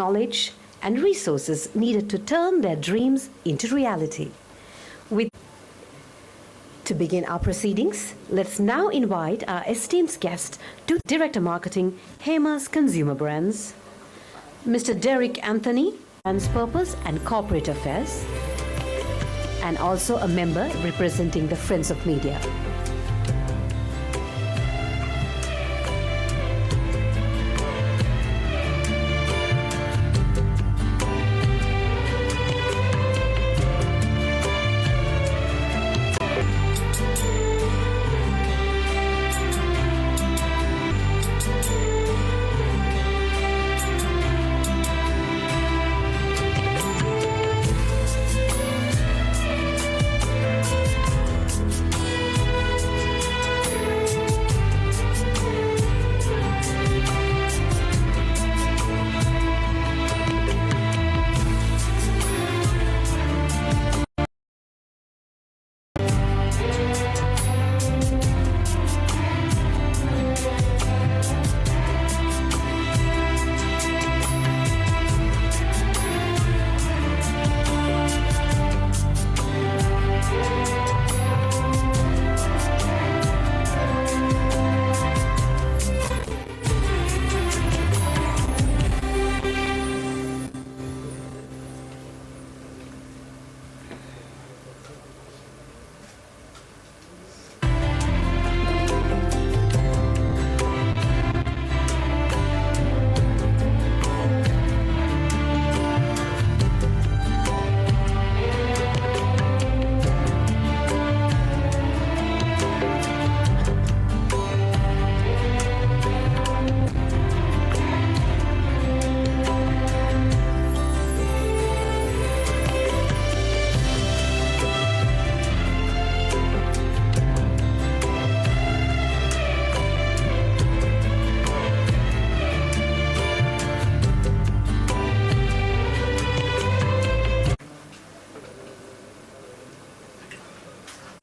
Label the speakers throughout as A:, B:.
A: knowledge and resources needed to turn their dreams into reality. To begin our proceedings, let's now invite our esteemed guest to Director Marketing, Hema's Consumer Brands, Mr. Derek Anthony, Brands Purpose and Corporate Affairs, and also a member representing the Friends of Media.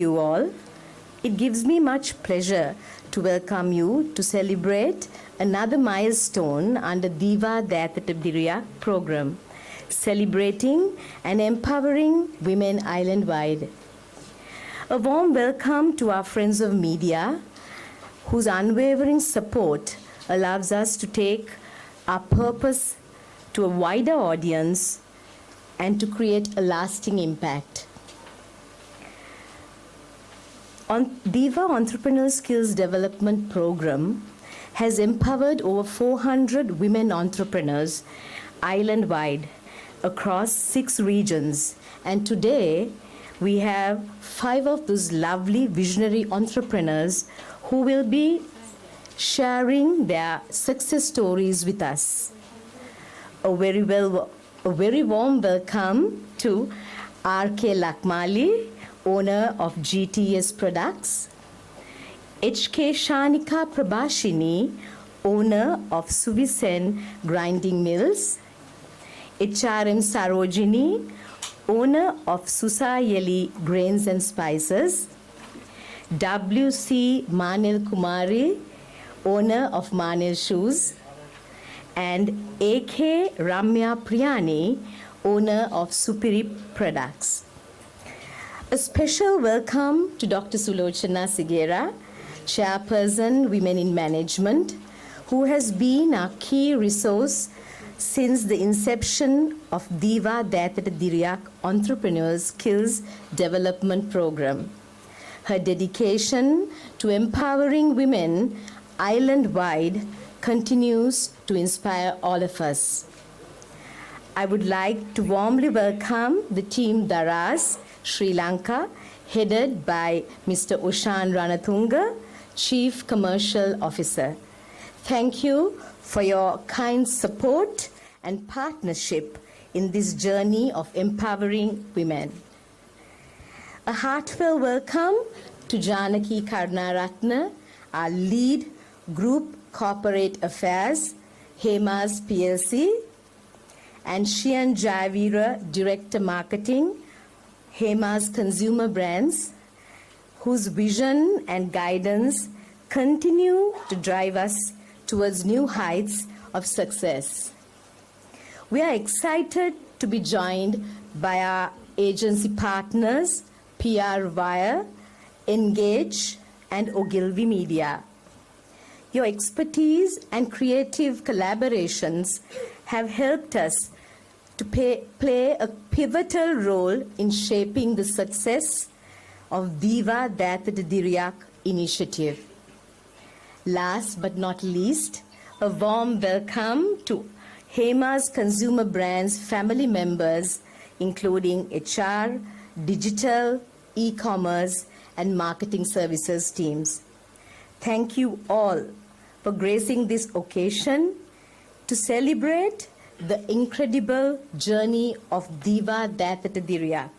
B: You all, it gives me much pleasure to welcome you to celebrate another milestone under Diva Diriya program, celebrating and empowering women island-wide. A warm welcome to our friends of media, whose unwavering support allows us to take our purpose to a wider audience and to create a lasting impact. Diva Entrepreneur Skills Development Program has empowered over 400 women entrepreneurs island-wide across 6 regions. And today, we have 5 of those lovely visionary entrepreneurs who will be sharing their success stories with us. A very warm welcome to R.K. Lakmali, owner of GTS Products, H.K. Shanika Prabhashini, owner of Suvisen Grinding Mills, HRM Sarojini, owner of Susayeli Grains and Spices, W.C. Manil Kumari, owner of Manil Shoes, and A.K. Ramya Priyani, owner of Supiri Products. A special welcome to Dr. Sulochana Sigera, Chairperson, Women in Management, who has been our key resource since the inception of Diva Diriya Entrepreneur Skills Development Program. Her dedication to empowering women island-wide continues to inspire all of us. I would like to warmly welcome the team Daras, Sri Lanka, headed by Mr. Ushan Ranatunga, Chief Commercial Officer. Thank you for your kind support and partnership in this journey of empowering women. A heartfelt welcome to Janaki Karnaratna, our lead Group Corporate Affairs, Hema's PLC, and Shian Javira, Director Marketing, Hema's Consumer Brands, whose vision and guidance continue to drive us towards new heights of success. We are excited to be joined by our agency partners, PR Wire, Engage, and Ogilvy Media. Your expertise and creative collaborations have helped us to play a pivotal role in shaping the success of Diva Diriak initiative. Last but not least, a warm welcome to Hema's Consumer Brands family members, including HR, digital, e-commerce, and marketing services teams. Thank you all for gracing this occasion to celebrate the incredible journey of Diva Diriak,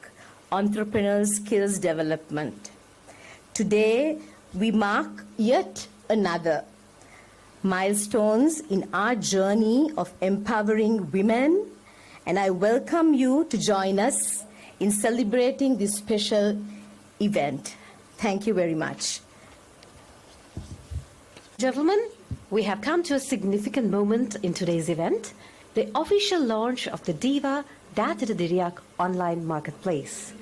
B: entrepreneurial skills development. Today, we mark yet another milestones in our journey of empowering women, and I welcome you to join us in celebrating this special event. Thank you very much.
A: Gentlemen, we have come to a significant moment in today's event, the official launch of the Diva Diriak online marketplace.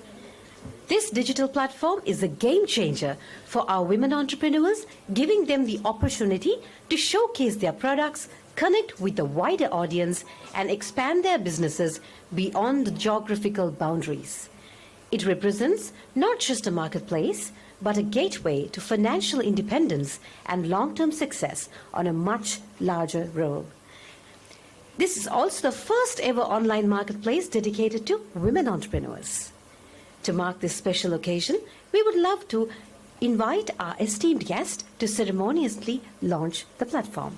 A: This digital platform is a game changer for our women entrepreneurs, giving them the opportunity to showcase their products, connect with a wider audience, and expand their businesses beyond the geographical boundaries. It represents not just a marketplace, but a gateway to financial independence and long-term success on a much larger role. This is also the first ever online marketplace dedicated to women entrepreneurs. To mark this special occasion, we would love to invite our esteemed guest to ceremoniously launch the platform.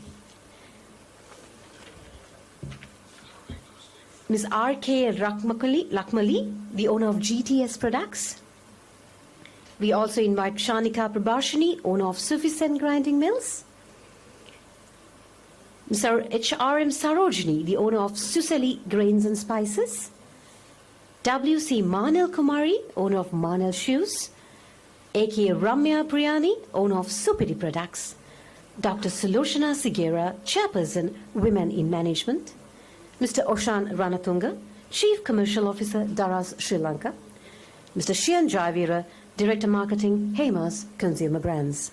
A: Ms. R.K. Lakmali, the owner of GTS Products. We also invite Shanika Prabhashini, owner of Sufficient Grinding Mills. Mr. H.R.M. Sarojini, the owner of Suseli Grains and Spices. W.C. Manil Kumari, owner of Manil Shoes. A.K. Ramya Priyani, owner of Supiri Products. Dr. Sulochana Sigera, chairperson, Women in Management. Mr. Oshan Ranatunga, Chief Commercial Officer, Daras, Sri Lanka. Mr. Shian Jaivira, Director Marketing, Hema's Consumer Brands.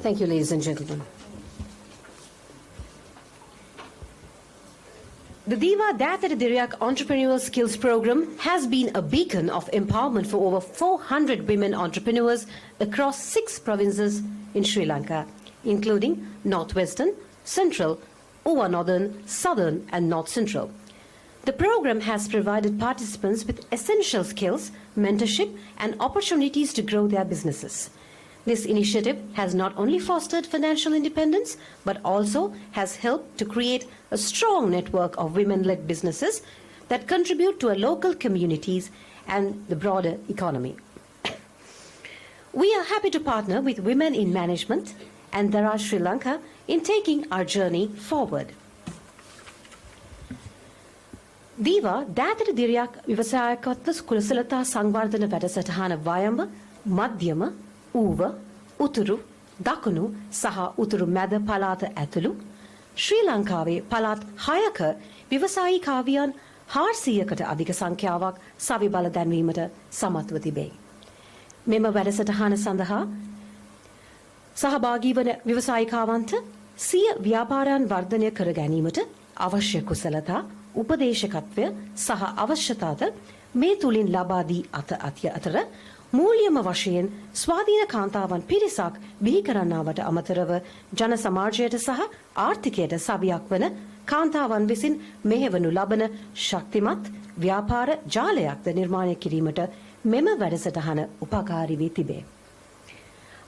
A: Thank you, ladies and gentlemen. The Diva Diriak Entrepreneurial Skills Program has been a beacon of empowerment for over 400 women entrepreneurs across 6 provinces in Sri Lanka, including Northwestern, Central, Uva Northern, Southern, and North Central. The program has provided participants with essential skills, mentorship, and opportunities to grow their businesses. This initiative has not only fostered financial independence, but also has helped to create a strong network of women-led businesses that contribute to our local communities and the broader economy. We are happy to partner with Women in Management and Daras Sri Lanka in taking our journey forward. Diva Diriak Vivasayakatva Kulasalata Sangvardhana Vadasatahana Vayamba Madhyama ඌව උතුරු දකුණු සහ උතුරු මැද පළාත ඇතුළු ශ්‍රී ලංකාවේ පළාත් 6ක ව්‍යවසායී කාවියන් 400කට අධික සංඛ්‍යාවක් සවි බල දැන්වීමට සමත්ව තිබේ. මෙම වැඩසටහන සඳහා සහභාගී වන ව්‍යවසායිකාවන්ට සිය ව්‍යාපාරයන් වර්ධනය කර ගැනීමට අවශ්‍ය කුසලතා, උපදේශකත්වය සහ අවශ්‍යතාද මේ තුලින් ලබා දී අතර මූල්‍යම වශයෙන් ස්වාධීන කාන්තාවන් පිරිසක් බිහි කරන්නවට අමතරව ජන සමාජයට සහ ආර්ථිකයට සවියක් වන කාන්තාවන් විසින් මෙහෙවනු ලබන ශක්තිමත් ව්‍යාපාර ජාලයක්ද නිර්මාණය කිරීමට මෙම වැඩසටහන උපකාරී වී තිබේ.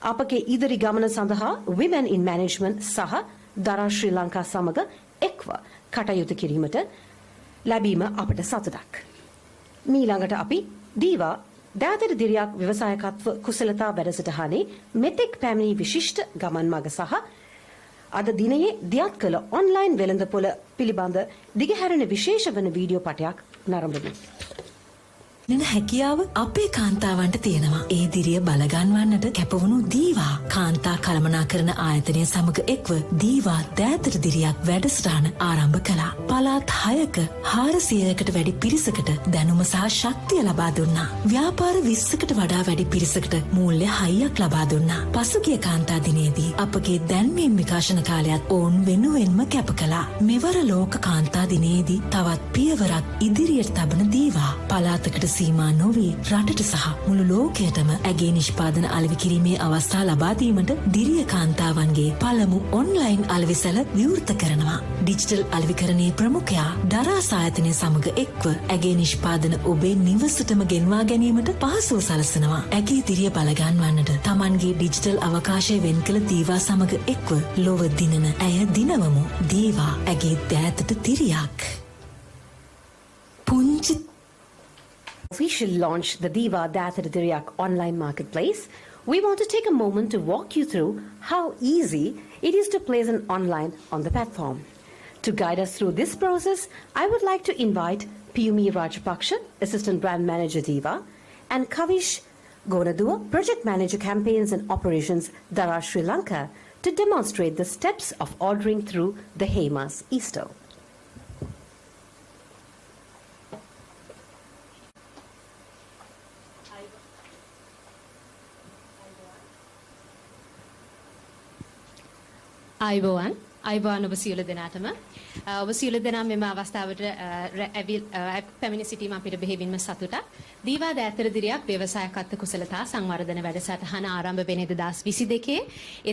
A: අපගේ ඉදිරි ගමන සඳහා women in management සහ දරා ශ්‍රී ලංකා සමග එක්ව කටයුතු කිරීමට ලැබීම අපට සතුටක්. මීළඟට අපි දීවා දෑතට දිරියක් ව්‍යවසායකත්ව කුසලතා වැඩසටහනේ මෙතෙක් පැමිණි විශිෂ්ට ගමන් මඟ සහ අද දිනයේ දියත් කළ ඔන්ලයින් වෙළඳපොළ පිළිබඳ දිගහැරෙන විශේෂ වන වීඩියෝ පටයක් නරඹමු.
C: නන හැකියාව අපේ කාන්තාවන්ට තියෙනවා. ඒ දිරිය බලගන්වන්නට කැපවුණු දීවා කාන්තා කළමනාකරන ආයතනය සමග එක්ව දීවා දෑතට දිරියක් වැඩසටහන ආරම්භ කළා. පළාත් 6ක 400කට වැඩි පිරිසකට දැනුම සහ ශක්තිය ලබා දුන්නා. ව්‍යාපාර 20කට වඩා වැඩි පිරිසකට මූල්‍ය හයියක් ලබා දුන්නා. පසුගිය කාන්තා දිනේදී අපගේ දැන්වීම් විකාශන කාලයත් ඔවුන් වෙනුවෙන්ම කැප කළා. මෙවර ලෝක කාන්තා දිනේදී තවත් පියවරක් ඉදිරියට තබන දීවා පළාතකට සීමා නොවී රටට සහ මුළු ලෝකයටම ඇගේ නිෂ්පාදන අලෙවි කිරීමේ අවස්ථා ලබා දීමට දිරිය කාන්තාවන්ගේ පළමු ඔන්ලයින් අලෙවිසැල විවෘත කරනවා. ඩිජිටල් අලෙවිකරණයේ ප්‍රමුඛයා දරාස් ආයතනය සමග එක්ව ඇගේ නිෂ්පාදන ඔබේ නිවසටම ගෙන්වා ගැනීමට පහසුව සලසනවා. ඇගේ දිරිය බලගන්වන්නට තමන්ගේ ඩිජිටල් අවකාශය වෙන් කළ දීවා සමග එක්ව ලොව දිනන ඇය දිනවමු. දීවා ඇගේ දෑතට දිරියක්. පුංචි
A: Officially launched the Diva Daathara Diriyak online marketplace, we want to take a moment to walk you through how easy it is to place an online on the platform. To guide us through this process, I would like to invite Piyumi Rajapaksha, Assistant Brand Manager Diva, and Kavish Gonadua, Project Manager Campaigns and Operations Dara Sri Lanka, to demonstrate the steps of ordering through the Hemas e-store.
D: අයිබෝන් ඔබ සියලු දෙනාටම ඔබ සියලු දෙනා මෙම අවස්ථාවට පැමිණ සිටීම අපිට බෙහෙවින්ම සතුටක්. දීවා දෑතර දිරියක් ව්‍යවසායකත්ව කුසලතා සංවර්ධන වැඩසටහන ආරම්භ වෙන්නේ 2022.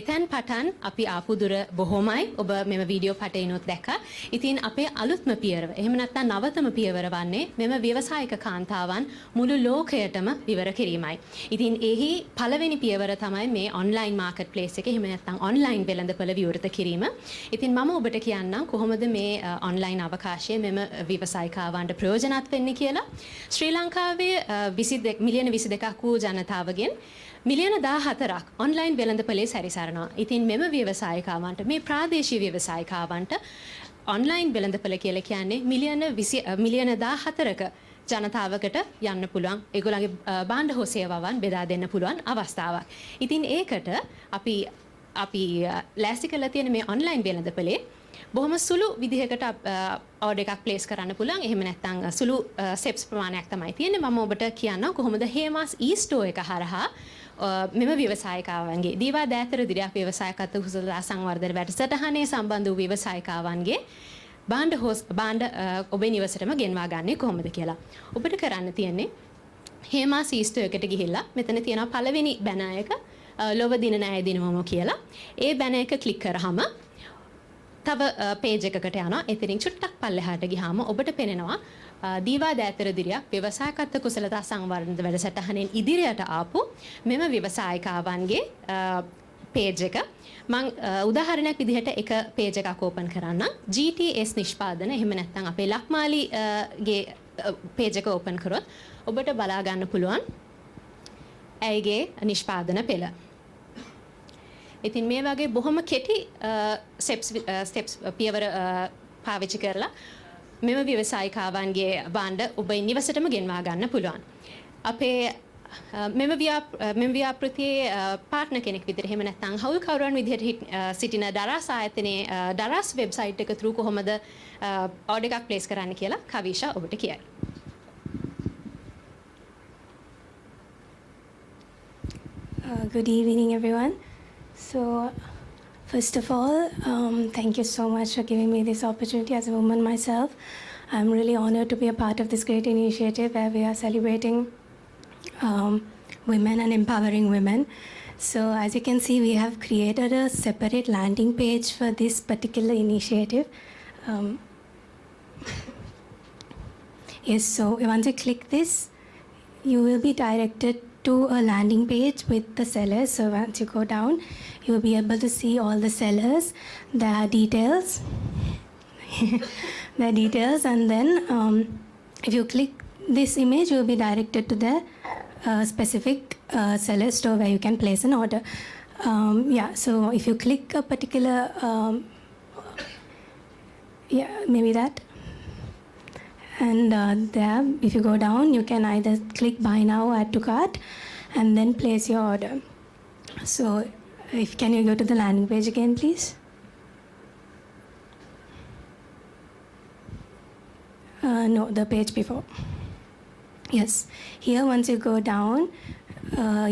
D: එතෙන් පටන් අපි ආපු දුර බොහොමයි. ඔබ මෙම වීඩියෝ පටේනොත් දැක්කා. ඉතින් අපේ අලුත්ම පියවර, එහෙම නැත්නම් නවතම පියවර වන්නේ මෙම ව්‍යවසායික කාන්තාවන් මුළු ලෝකයටම විවර කිරීමයි. ඉතින් එහි පළවෙනි පියවර තමයි මේ ඔන්ලයින් මාකට් ප්ලේස් එක, එහෙම නැත්නම් ඔන්ලයින් වෙළඳපොළ විවෘත කිරීම. ඉතින් මම ඔබට කියන්නම් කොහොමද මේ ඔන්ලයින් අවකාශය මෙම ව්‍යවසායිකාවන්ට ප්‍රයෝජනවත් වෙන්නේ කියලා. ශ්‍රී ලංකාවේ මිලියන 22ක් වූ ජනතාවගෙන් මිලියන 14ක් ඔන්ලයින් වෙළඳපොලේ සැරිසරනවා. ඉතින් මෙම ව්‍යවසායිකාවන්ට, මේ ප්‍රාදේශීය ව්‍යවසායිකාවන්ට ඔන්ලයින් වෙළඳපොළ කියලා කියන්නේ මිලියන 14ක ජනතාවකට යන්න පුළුවන්, ඒගොල්ලන්ගේ භාණ්ඩ හෝ සේවාවන් බෙදා දෙන්න පුළුවන් අවස්ථාවක්. ඉතින් ඒකට අපි ලෑස්ති කරලා තියෙන මේ ඔන්ලයින් වෙළඳපොලේ බොහොම සුළු විදිහකට ඕඩර් එකක් ප්ලේස් කරන්න පුළුවන්. එහෙම නැත්නම් සුළු ස්ටෙප්ස් ප්‍රමාණයක් තමයි තියෙන්නේ. මම ඔබට කියන්නම් කොහොමද හේමාස් e-store එක හරහා මෙම ව්‍යවසායිකාවන්ගේ දීවා දෑතර දිරියක් ව්‍යවසායකත්ව කුසලතා සංවර්ධන වැඩසටහනේ සම්බන්ධ වූ ව්‍යවසායිකාවන්ගේ භාණ්ඩ ඔබේ නිවසටම ගෙන්වා ගන්නේ කොහොමද කියලා. ඔබට කරන්න තියෙන්නේ හේමාස් e-store එකට ගිහිල්ලා මෙතන තියෙන පළවෙනි බැනර් එක ලොව දින නෑ දිනවම කියලා. ඒ බැනර් එක ක්ලික් කරාම තව පේජ් එකකට යනවා. එතනින් චුට්ටක් පල්ලෙහාට ගියාම ඔබට පෙනෙනවා දීවා දෑතර දිරියක් ව්‍යවසායකත්ව කුසලතා සංවර්ධන වැඩසටහනෙන් ඉදිරියට ආපු මෙම ව්‍යවසායිකාවන්ගේ පේජ් එක. මම උදාහරණයක් විදිහට එක පේජ් එකක් ඕපන් කරන්නම්. GTS නිෂ්පාදන, එහෙම නැත්නම් අපේ ලක්මාලිගේ පේජ් එක ඕපන් කරොත් ඔබට බලා ගන්න පුළුවන් ඇයගේ නිෂ්පාදන පෙළ. ඉතින් මේ වගේ බොහොම කෙටි ස්ටෙප්ස් පියවර පාවිච්චි කරලා මෙම ව්‍යවසායිකාවන්ගේ භාණ්ඩ ඔබේ නිවසටම ගෙන්වා ගන්න පුළුවන්. අපේ මෙම ව්‍යාපෘතියේ පාර්ට්නර් කෙනෙක් විදිහට, එහෙම නැත්නම් හවුල්කරුවන් විදිහට සිටින දරාස් ආයතනයේ දරාස් වෙබ්සයිට් එක through කොහොමද ඕඩර් එකක් ප්ලේස් කරන්න කියලා කවිෂා ඔබට කියයි.
E: Good evening, everyone. So, first of all, thank you so much for giving me this opportunity as a woman myself. I'm really honored to be a part of this great initiative where we are celebrating women and empowering women. So, as you can see, we have created a separate landing page for this particular initiative. Yes, so once you click this, you will be directed to a landing page with the sellers. So once you go down, you will be able to see all the sellers, their details, and then if you click this image, you will be directed to the specific seller store where you can place an order. So if you click a particular, maybe that. And there, if you go down, you can either click buy now, add to cart, and then place your order. So can you go to the landing page again, please? No, the page before. Yes. Here, once you go down,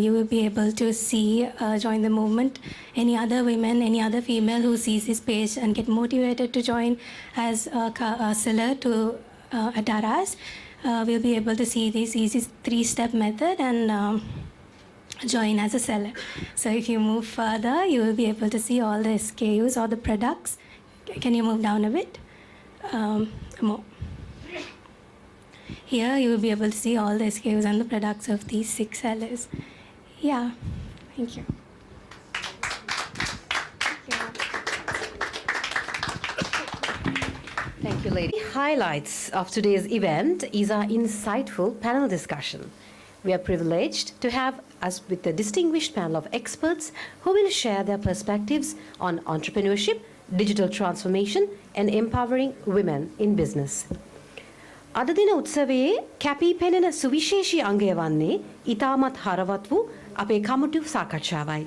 E: you will be able to see join the movement. Any other women, any other female who sees this page and get motivated to join as a seller to at Daras, will be able to see this easy 3-step method and join as a seller. So if you move further, you will be able to see all the SKUs or the products. Can you move down a bit? More. Here you will be able to see all the SKUs and the products of these 6 sellers. Yeah, thank you.
A: Thank you, lady. Highlights of today's event is our insightful panel discussion. We are privileged to have us with a distinguished panel of experts who will share their perspectives on entrepreneurship, digital transformation, and empowering women in business. අද දින උත්සවයේ කැපී පෙනෙන සුවිශේෂී අංගය වන්නේ ඉතාමත් හරවත් වූ අපේ කමිටු සාකච්ඡාවයි.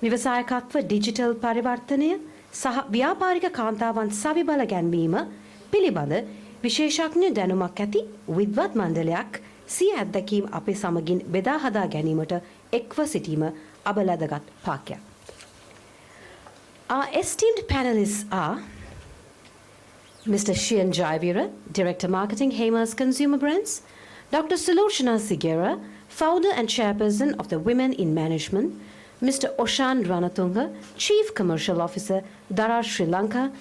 A: ව්‍යවසායකත්ව digital පරිවර්තනය සහ ව්‍යාපාරික කාන්තාවන් සවිබල ගැන්වීම පිළිබඳ විශේෂඥ දැනුමක් ඇති විද්වත් මණ්ඩලයක් සිය අත්දැකීම් අපේ සමගින් බෙදා හදා ගැනීමට එක්ව සිටීම අබලදගත් පාක්‍යයක්. Our esteemed panelists are Mr. Shian Jaivira, Director Marketing, Hema's Consumer Brands, Dr. Sulochana Sigera, Founder and Chairperson of the Women in Management, Mr. Oshan Ranatunga, Chief Commercial Officer, Daras Sri Lanka,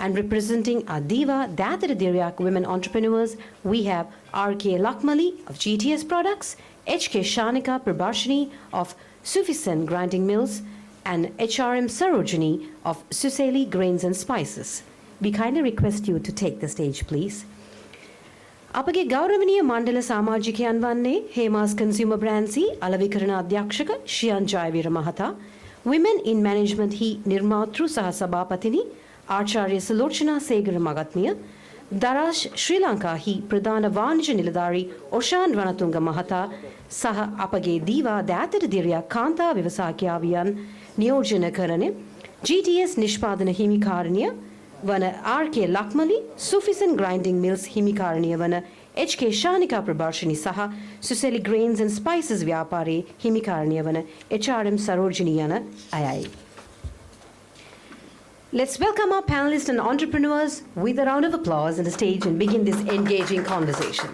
A: and representing our Diva, Dathara women entrepreneurs, we have R.K. Lakmali of GTS Products, H.K. Shanika Prabhashini of Sufficient Grinding Mills, and H.R.M. Sarojini of Suseli Grains and Spices. We kindly request you to take the stage, please. අපගේ ගෞරවනීය මණ්ඩල සමාජිකයන් වන්නේ Hema's Consumer Brands අලවිකරණ අධ්‍යක්ෂක ශියන් Jayaweera මහතා, Women in Management හි නිර්මාතෘ සහ සභාපතිනි ආචාර්ය සුලෝචනා සේගර මගත්මිය, දරාෂ් ශ්‍රී ලංකාහි ප්‍රධාන වාණිජ නිලධාරී ඔෂාන් රණතුංග මහතා සහ අපගේ දීවා දෑතර දිරියා කාන්තා ව්‍යවසායකයාවියන් නියෝජන කරන GTS නිෂ්පාදන හිමිකාරණිය වන R.K. Lakmali, Sufficient Grinding Mills හිමිකාරණිය වන H.K. Shanika Prabhashini සහ Suseli Grains and Spices ව්‍යාපාරයේ හිමිකාරණිය වන H.R.M. Sarojini යන අයයි. Let's welcome our panelists and entrepreneurs with a round of applause on the stage and begin this engaging conversation.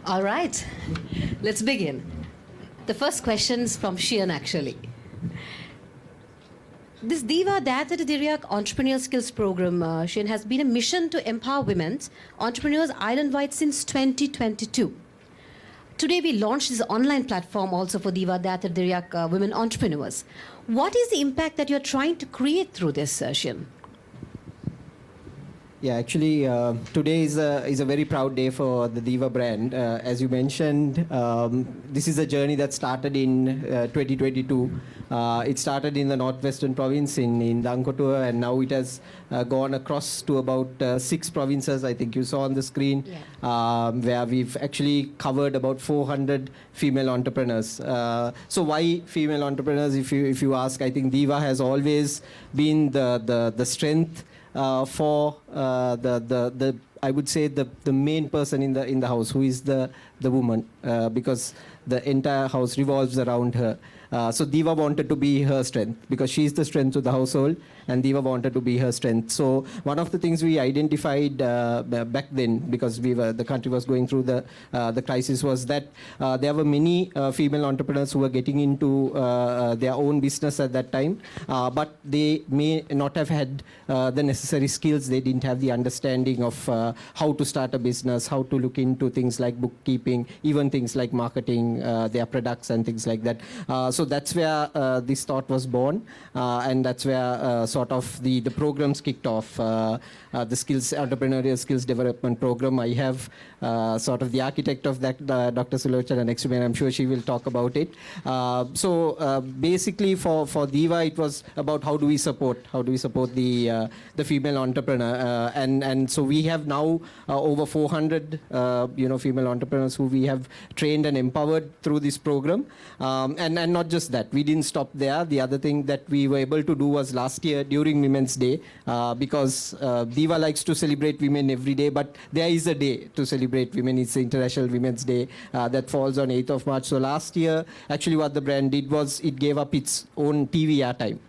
A: All right, let's begin. The first question's from Shian, actually. This Diva Dathara Diryak Entrepreneurial Skills Program, Shian, has been a mission to empower women entrepreneurs island-wide since 2022. Today, we launched this online platform also for Diva Dathara Diryak women entrepreneurs. What is the impact that you're trying to create through this, Shian?
F: Yeah, actually, today is a very proud day for the Diva brand. As you mentioned, this is a journey that started in 2022. It started in the northwestern province in Dankotua, and now it has gone across to about 6 provinces, I think you saw on the screen, where we've actually covered about 400 female entrepreneurs. So why female entrepreneurs, if you ask? I think Diva has always been the strength for I would say the main person in the house, who is the woman, because the entire house revolves around her. So Diva wanted to be her strength because she's the strength of the household, and Diva wanted to be her strength. So one of the things we identified back then, because the country was going through the crisis, was that there were many female entrepreneurs who were getting into their own business at that time, but they may not have had the necessary skills. They didn't have the understanding of how to start a business, how to look into things like bookkeeping, even things like marketing their products and things like that. So that's where this thought was born, and that's where sort of the programs kicked off. The entrepreneurial skills development program. I have sort of the architect of that, Dr. Sulochana, next to me, and I'm sure she will talk about it. So basically for Diva, it was about how do we support the female entrepreneur, and so we have now over 400 female entrepreneurs who we have trained and empowered through this program, and not just that, we didn't stop there. The other thing that we were able to do was last year during Women's Day, because Diva likes to celebrate women every day, but there is a day to celebrate women. It's the International Women's Day that falls on 8th of March. So last year, actually what the brand did was it gave up its own TV airtime.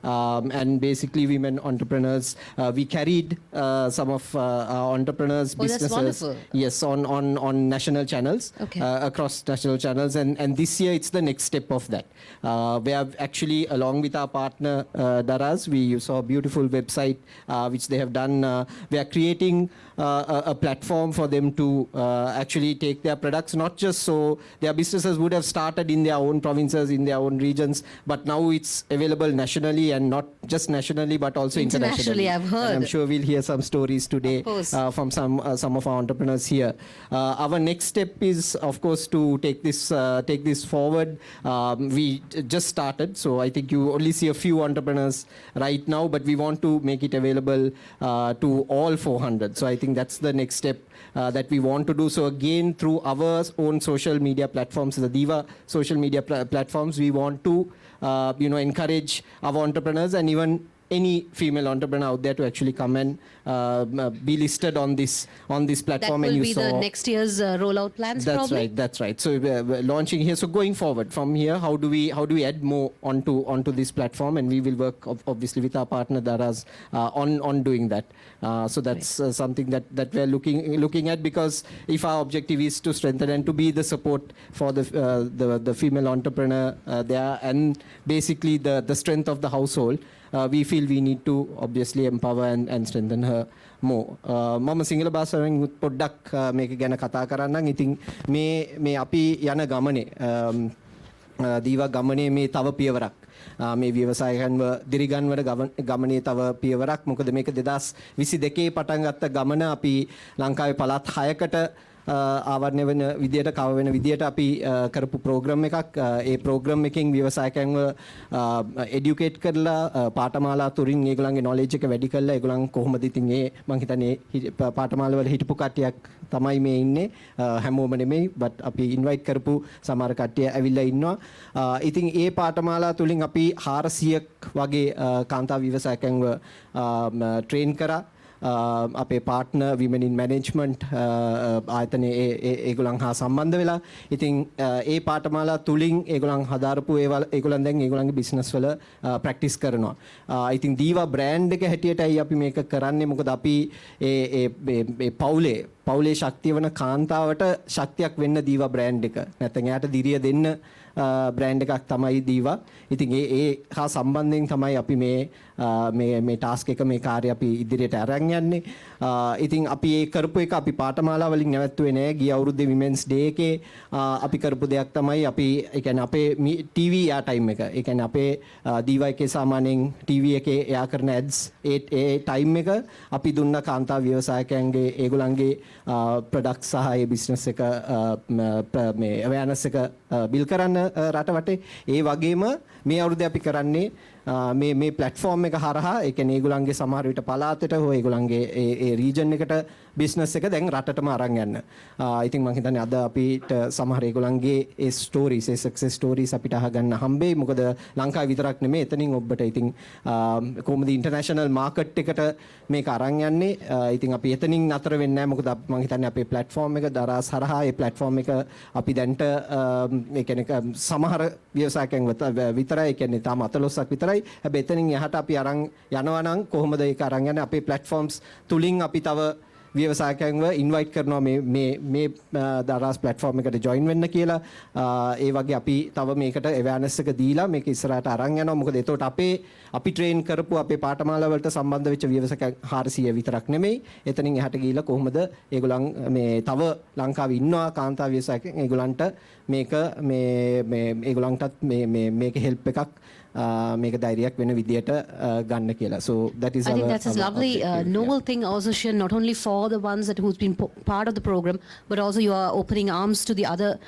F: And basically women entrepreneurs, we carried some of our entrepreneurs' businesses.
A: That's wonderful.
F: Yes, on national channels,
A: Okay.
F: Across national channels, and this year it's the next step of that. We have actually, along with our partner Daraz, you saw a beautiful website which they have done. We are creating a platform for them to actually take their products, not just so their businesses would have started in their own provinces, in their own regions, but now it's available nationally, and not just nationally but also internationally.
A: I've heard.
F: And I'm sure we'll hear some stories today
A: Of course.
F: from some of our entrepreneurs here. Our next step is, of course, to take this forward. We just started, so I think you only see a few entrepreneurs right now, but we want to make it available to all 400. So I think that's the next step that we want to do. So again, through our own social media platforms, the Diva social media platforms, we want to encourage our entrepreneurs and even any female entrepreneur out there to actually come and be listed on this platform.
A: That
F: and
A: will
F: you
A: be
F: saw
A: the next year's rollout plans.
F: that's
A: probably.
F: That's right. So we're launching here. So going forward from here, how do we add more onto this platform? And we will work obviously with our partner Daraz on doing that. So that's something that we're looking at, because if our objective is to strengthen and to be the support for the female entrepreneur there, and basically the strength of the household, we feel we need to obviously empower and strengthen her more. මම සිංහල භාෂාවෙන් පොඩ්ඩක් මේක ගැන කතා කරන්නම්. ඉතින් මේ අපි යන ගමනේ දීවා ගමනේ මේ තව පියවරක්. මේ ව්‍යවසායකයන්ව දිරිගන්වන ගමනේ තව පියවරක්. මොකද මේක 2022 පටන් ගත්ත ගමන අපි ලංකාවේ පළාත් 6කට ආවරණය වෙන විදියට කව වෙන විදියට අපි කරපු ප්‍රෝග්‍රෑම් එකක්. ඒ ප්‍රෝග්‍රෑම් එකෙන් ව්‍යවසායකයන්ව එඩියුකේට් කරලා පාඨමාලා තුරින් ඒගොල්ලන්ගේ නොලෙජ් එක වැඩි කරලා ඒගොල්ලන් කොහොමද ඉතින් ඒ මම හිතන්නේ පාඨමාලා වල හිටපු කට්ටියක් තමයි මේ ඉන්නේ, හැමෝම නෙමෙයි, බට් අපි ඉන්වයිට් කරපු සමහර කට්ටිය ඇවිල්ලා ඉන්නවා. ඉතින් ඒ පාඨමාලා තුලින් අපි 400ක් වගේ කාන්තා ව්‍යවසායකයන්ව ට්‍රේන් කරා. අපේ පාර්ට්නර් විමන් ඉන් මැනේජ්මන්ට් ආයතනයේ ඒගොල්ලන් හා සම්බන්ධ වෙලා ඉතින් ඒ පාඨමාලා තුලින් ඒගොල්ලන් හදාරපු ඒගොල්ලන් දැන් ඒගොල්ලන්ගේ බිස්නස් වල ප්‍රැක්ටිස් කරනවා. ඉතින් දීවා බ්‍රෑන්ඩ් එක හැටියටයි අපි මේක කරන්නේ. මොකද අපි ඒ පවුලේ ශක්තිය වන කාන්තාවට ශක්තියක් වෙන්න දීවා බ්‍රෑන්ඩ් එක. නැත්නම් එයාට දිරිය දෙන්න බ්‍රෑන්ඩ් එකක් තමයි දීවා. ඉතින් ඒ හා සම්බන්ධයෙන් තමයි අපි මේ ටාස්ක් එක මේ කාර්යය අපි ඉදිරියට අරන් යන්නේ. ඉතින් අපි ඒ කරපු එක අපි පාඨමාලා වලින් නැවතුනේ නෑ. ගිය අවුරුද්දේ විමෙන්ස් ඩේ එකේ අපි කරපු දෙයක් තමයි අපි ඒ කියන්නේ අපේ ටීවී එයා ටයිම් එක. ඒ කියන්නේ අපේ දීවා එකේ සාමාන්‍යයෙන් ටීවී එකේ එයා කරන ඇඩ්ස් ඒ ටයිම් එක අපි දුන්න කාන්තා ව්‍යවසායකයන්ගේ ඒගොල්ලන්ගේ ප්‍රොඩක්ට් සහ ඒ බිස්නස් එක මේ අවයර්නස් එක බිල් කරන්න රට වටේ. ඒ වගේම මේ අවුරුද්දේ අපි කරන්නේ මේ platform එක හරහා, ඒ කියන්නේ ඒගොල්ලන්ගේ සමහර විට පළාතට හෝ ඒගොල්ලන්ගේ ඒ region එකට බිස්නස් එක දැන් රටටම අරන් යන්න. ඉතින් මම හිතන්නේ අද අපිට සමහර ඒගොල්ලන්ගේ ඒ ස්ටෝරිස්, ඒ සක්සස් ස්ටෝරිස් අපිට අහගන්න හම්බෙයි. මොකද ලංකාවේ විතරක් නෙමෙයි එතනින් ඔබට ඉතින් කොහොමද ඉන්ටර්නැෂනල් මාකට් එකට මේක අරන් යන්නේ. ඉතින් අපි එතනින් නතර වෙන්නේ නැහැ. මොකද මම හිතන්නේ අපේ ප්ලැට්ෆෝම් එක දරාස් හරහා ඒ ප්ලැට්ෆෝම් එක අපි දැන්ට ඒ කියන්නේ සමහර ව්‍යවසායකයන් විතරයි, ඒ කියන්නේ තාම අතලොස්සක් විතරයි. හැබැයි එතනින් එහාට අපි අරන් යනවා නම් කොහොමද ඒක අරන් යන්නේ? අපේ ප්ලැට්ෆෝම්ස් තුලින් අපි තව ව්‍යවසායකයන්ව ඉන්වයිට් කරනවා මේ දරාස් ප්ලැට්ෆෝම් එකට ජොයින් වෙන්න කියලා. ඒ වගේ අපි තව මේකට අවෑර්නස් එක දීලා මේක ඉස්සරහට අරන් යනවා. මොකද එතකොට අපි ට්‍රේන් කරපු අපේ පාඨමාලා වලට සම්බන්ධ වෙච්ච ව්‍යවසායකයන් 400 විතරක් නෙමෙයි. එතනින් එහාට ගිහිල්ලා කොහොමද ඒගොල්ලන් මේ තව ලංකාවේ ඉන්නවා කාන්තා ව්‍යවසායකයන්, ඒගොල්ලන්ට මේක ඒගොල්ලන්ටත් මේක හෙල්ප් එකක් මේක ධෛර්යයක් වෙන විදියට ගන්න කියලා. So that is
A: I think that's a lovely noble thing also, Shan, not only for the ones who's been part of the program, but also you are opening arms to the other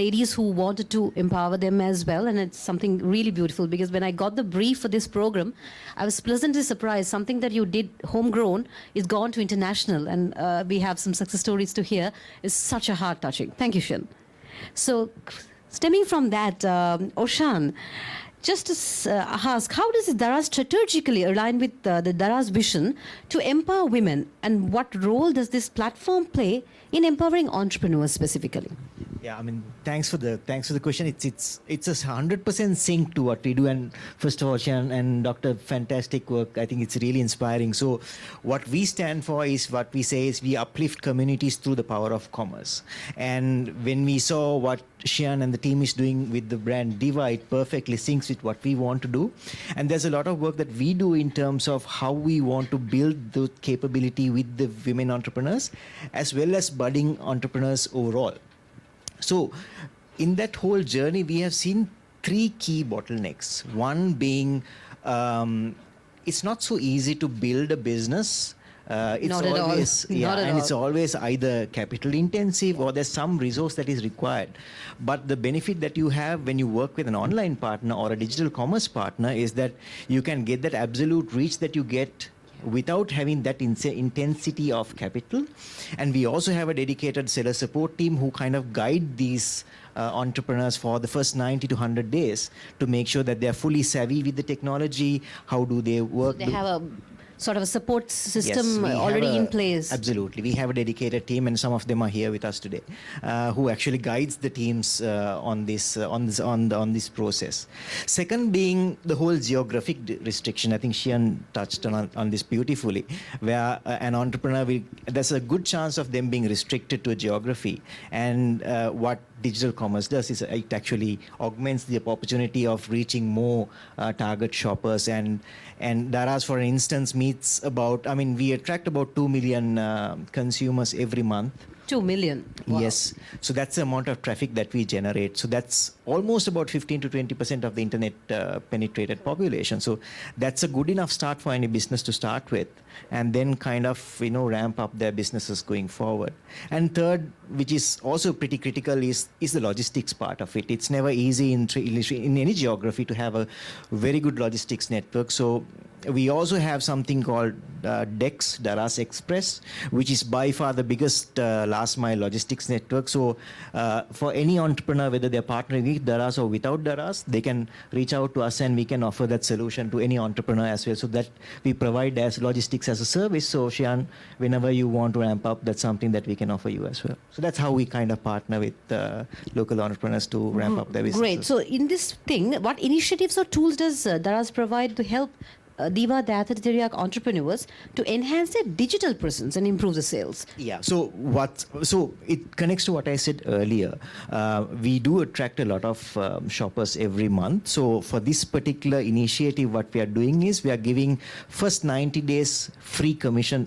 A: ladies who wanted to empower them as well, and it's something really beautiful, because when I got the brief for this program, I was pleasantly surprised. Something that you did homegrown is gone to international, and we have some success stories to hear. Is such a heart touching. Thank you, Shan. So stemming from that, Oshan, just to ask, how does the Daraz strategically align with the Daraz vision to empower women, and what role does this platform play in empowering entrepreneurs specifically?
G: Yeah, I mean, thanks for the question. It's a 100% sync to what we do. And first of all, Shan and Dr. fantastic work. I think it's really inspiring. So what we stand for is, what we say is, we uplift communities through the power of commerce. And when we saw what Shan and the team is doing with the brand Diva, it perfectly syncs with what we want to do. And there's a lot of work that we do in terms of how we want to build the capability with the women entrepreneurs as well as budding entrepreneurs overall. So in that whole journey, we have seen 3 key bottlenecks. One being, it's not so easy to build a business. It's
A: Not at all.
G: always, yeah,
A: Not at
G: and
A: all.
G: it's always either capital intensive or there's some resource that is required. But the benefit that you have when you work with an online partner or a digital commerce partner is that you can get that absolute reach that you get without having that intensity of capital. And we also have a dedicated seller support team who kind of guide these entrepreneurs for the first 90 to 100 days to make sure that they're fully savvy with the technology. How do they work?
A: They have a sort of a support system
G: Yes, we
A: already
G: have
A: in place.
G: Absolutely. We have a dedicated team, and some of them are here with us today, who actually guides the teams on this process. Second being the whole geographic restriction. I think Shian touched on this beautifully, where an entrepreneur there's a good chance of them being restricted to a geography. And what digital commerce does is it actually augments the opportunity of reaching more target shoppers. And Daraz, for instance, meets about, I mean, we attract about 2 million consumers every month.
A: 2 million. Wow.
G: Yes. So that's the amount of traffic that we generate. So that's almost about 15 to 20% of the internet penetrated population. So that's a good enough start for any business to start with, and then kind of, ramp up their businesses going forward. And third, which is also pretty critical, is the logistics part of it. It's never easy in any geography to have a very good logistics network. So we also have something called DEX, Daraz Express, which is by far the biggest last mile logistics network. So for any entrepreneur, whether they're partnering with Daraz or without Daraz, they can reach out to us and we can offer that solution to any entrepreneur as well. So that we provide as logistics as a service. So Shian, whenever you want to ramp up, that's something that we can offer you as well. So that's how we kind of partner with local entrepreneurs to ramp up their businesses.
A: Great. So in this thing, what initiatives or tools does Daraz provide to help Diva Dayathiriyak entrepreneurs to enhance their digital presence and improve the sales?
G: Yeah. So it connects to what I said earlier. We do attract a lot of shoppers every month. So for this particular initiative, what we are doing is we are giving first 90 days free commission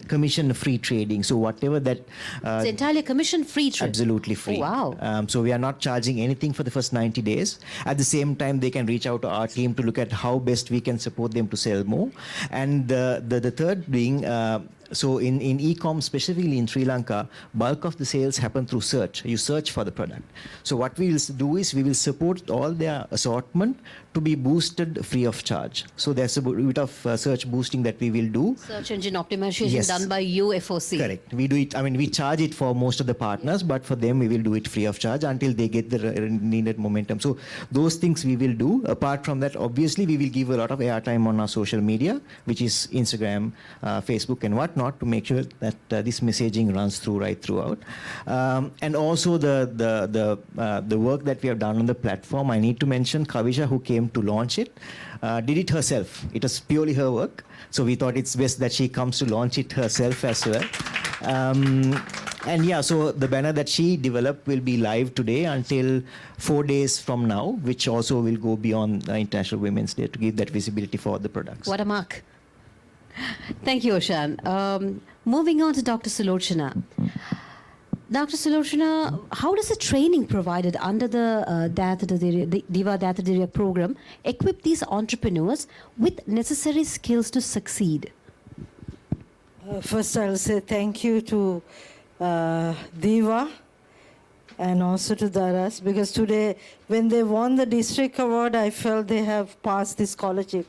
G: free trading. So whatever that
A: It's entirely commission free trade.
G: absolutely free.
A: Oh, wow.
G: So we are not charging anything for the first 90 days. At the same time, they can reach out to our team to look at how best we can support them to sell more. And the third being So in e-com, specifically in Sri Lanka, bulk of the sales happen through search. You search for the product. So what we will do is we will support all their assortment to be boosted free of charge. So there's a bit of search boosting that we will do.
A: Search engine optimization
G: Yes.
A: done by UFOC.
G: Correct. We do it. I mean, we charge it for most of the partners, but for them, we will do it free of charge until they get the needed momentum. So those things we will do. Apart from that, obviously, we will give a lot of airtime on our social media, which is Instagram, Facebook, and whatnot, to make sure that this messaging runs through right throughout. And also the work that we have done on the platform. I need to mention Kavisha, who came to launch it, did it herself. It was purely her work. So we thought it's best that she comes to launch it herself as well. And yeah, so the banner that she developed will be live today until 4 days from now, which also will go beyond International Women's Day to give that visibility for the products.
A: What a mark. Thank you, Oshan. Moving on to Dr. Sulochana. Dr. Sulochana, how does the training provided under the Diva Dathadiriya program equip these entrepreneurs with necessary skills to succeed?
H: First, I'll say thank you to Diva and also to Daras, because today, when they won the district award, I felt they have passed the scholarship.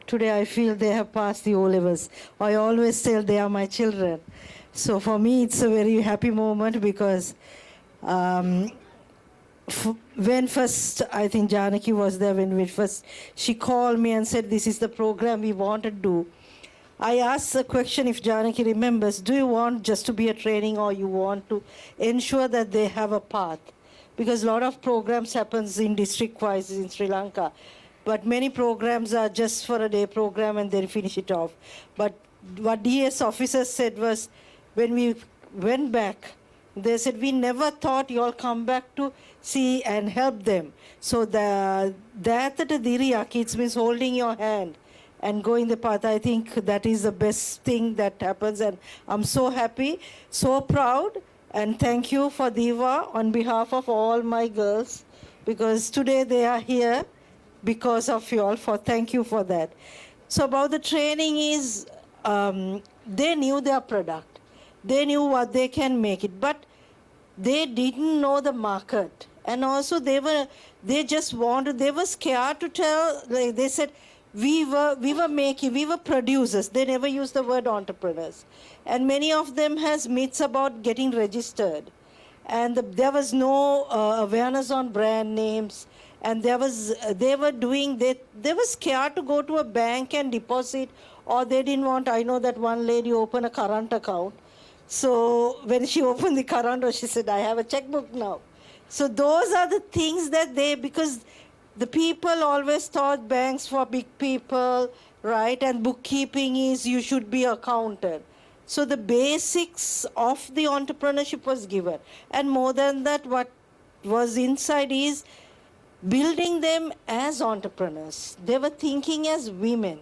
H: Today, I feel they have passed the O-levels. I always tell they are my children. So for me, it's a very happy moment, because when first, I think Janaki was there, she called me and said, this is the program we want to do. I asked the question, if Janaki remembers, do you want just to be a training, or you want to ensure that they have a path? Because a lot of programs happens in district-wise in Sri Lanka, but many programs are just for a day program and then finish it off. But what DS officers said was, when we went back, they said, we never thought you all come back to see and help them. So that Diriya, it means holding your hand and going the path. I think that is the best thing that happens, and I'm so happy, so proud, and thank you for Diva on behalf of all my girls, because today they are here because of you all. Thank you for that. So about the training is, they knew their product, they knew what they can make it, but they didn't know the market, and also they were scared to tell. Like they said, we were producers. They never used the word entrepreneurs. And many of them has myths about getting registered. And there was no awareness on brand names. And they were scared to go to a bank and deposit, or they didn't want. I know that one lady opened a current account. So when she opened the current, she said, I have a checkbook now. So those are the things that because the people always thought banks for big people, right? And bookkeeping is you should be accountant. So the basics of the entrepreneurship was given. And more than that, what was inside is building them as entrepreneurs. They were thinking as women.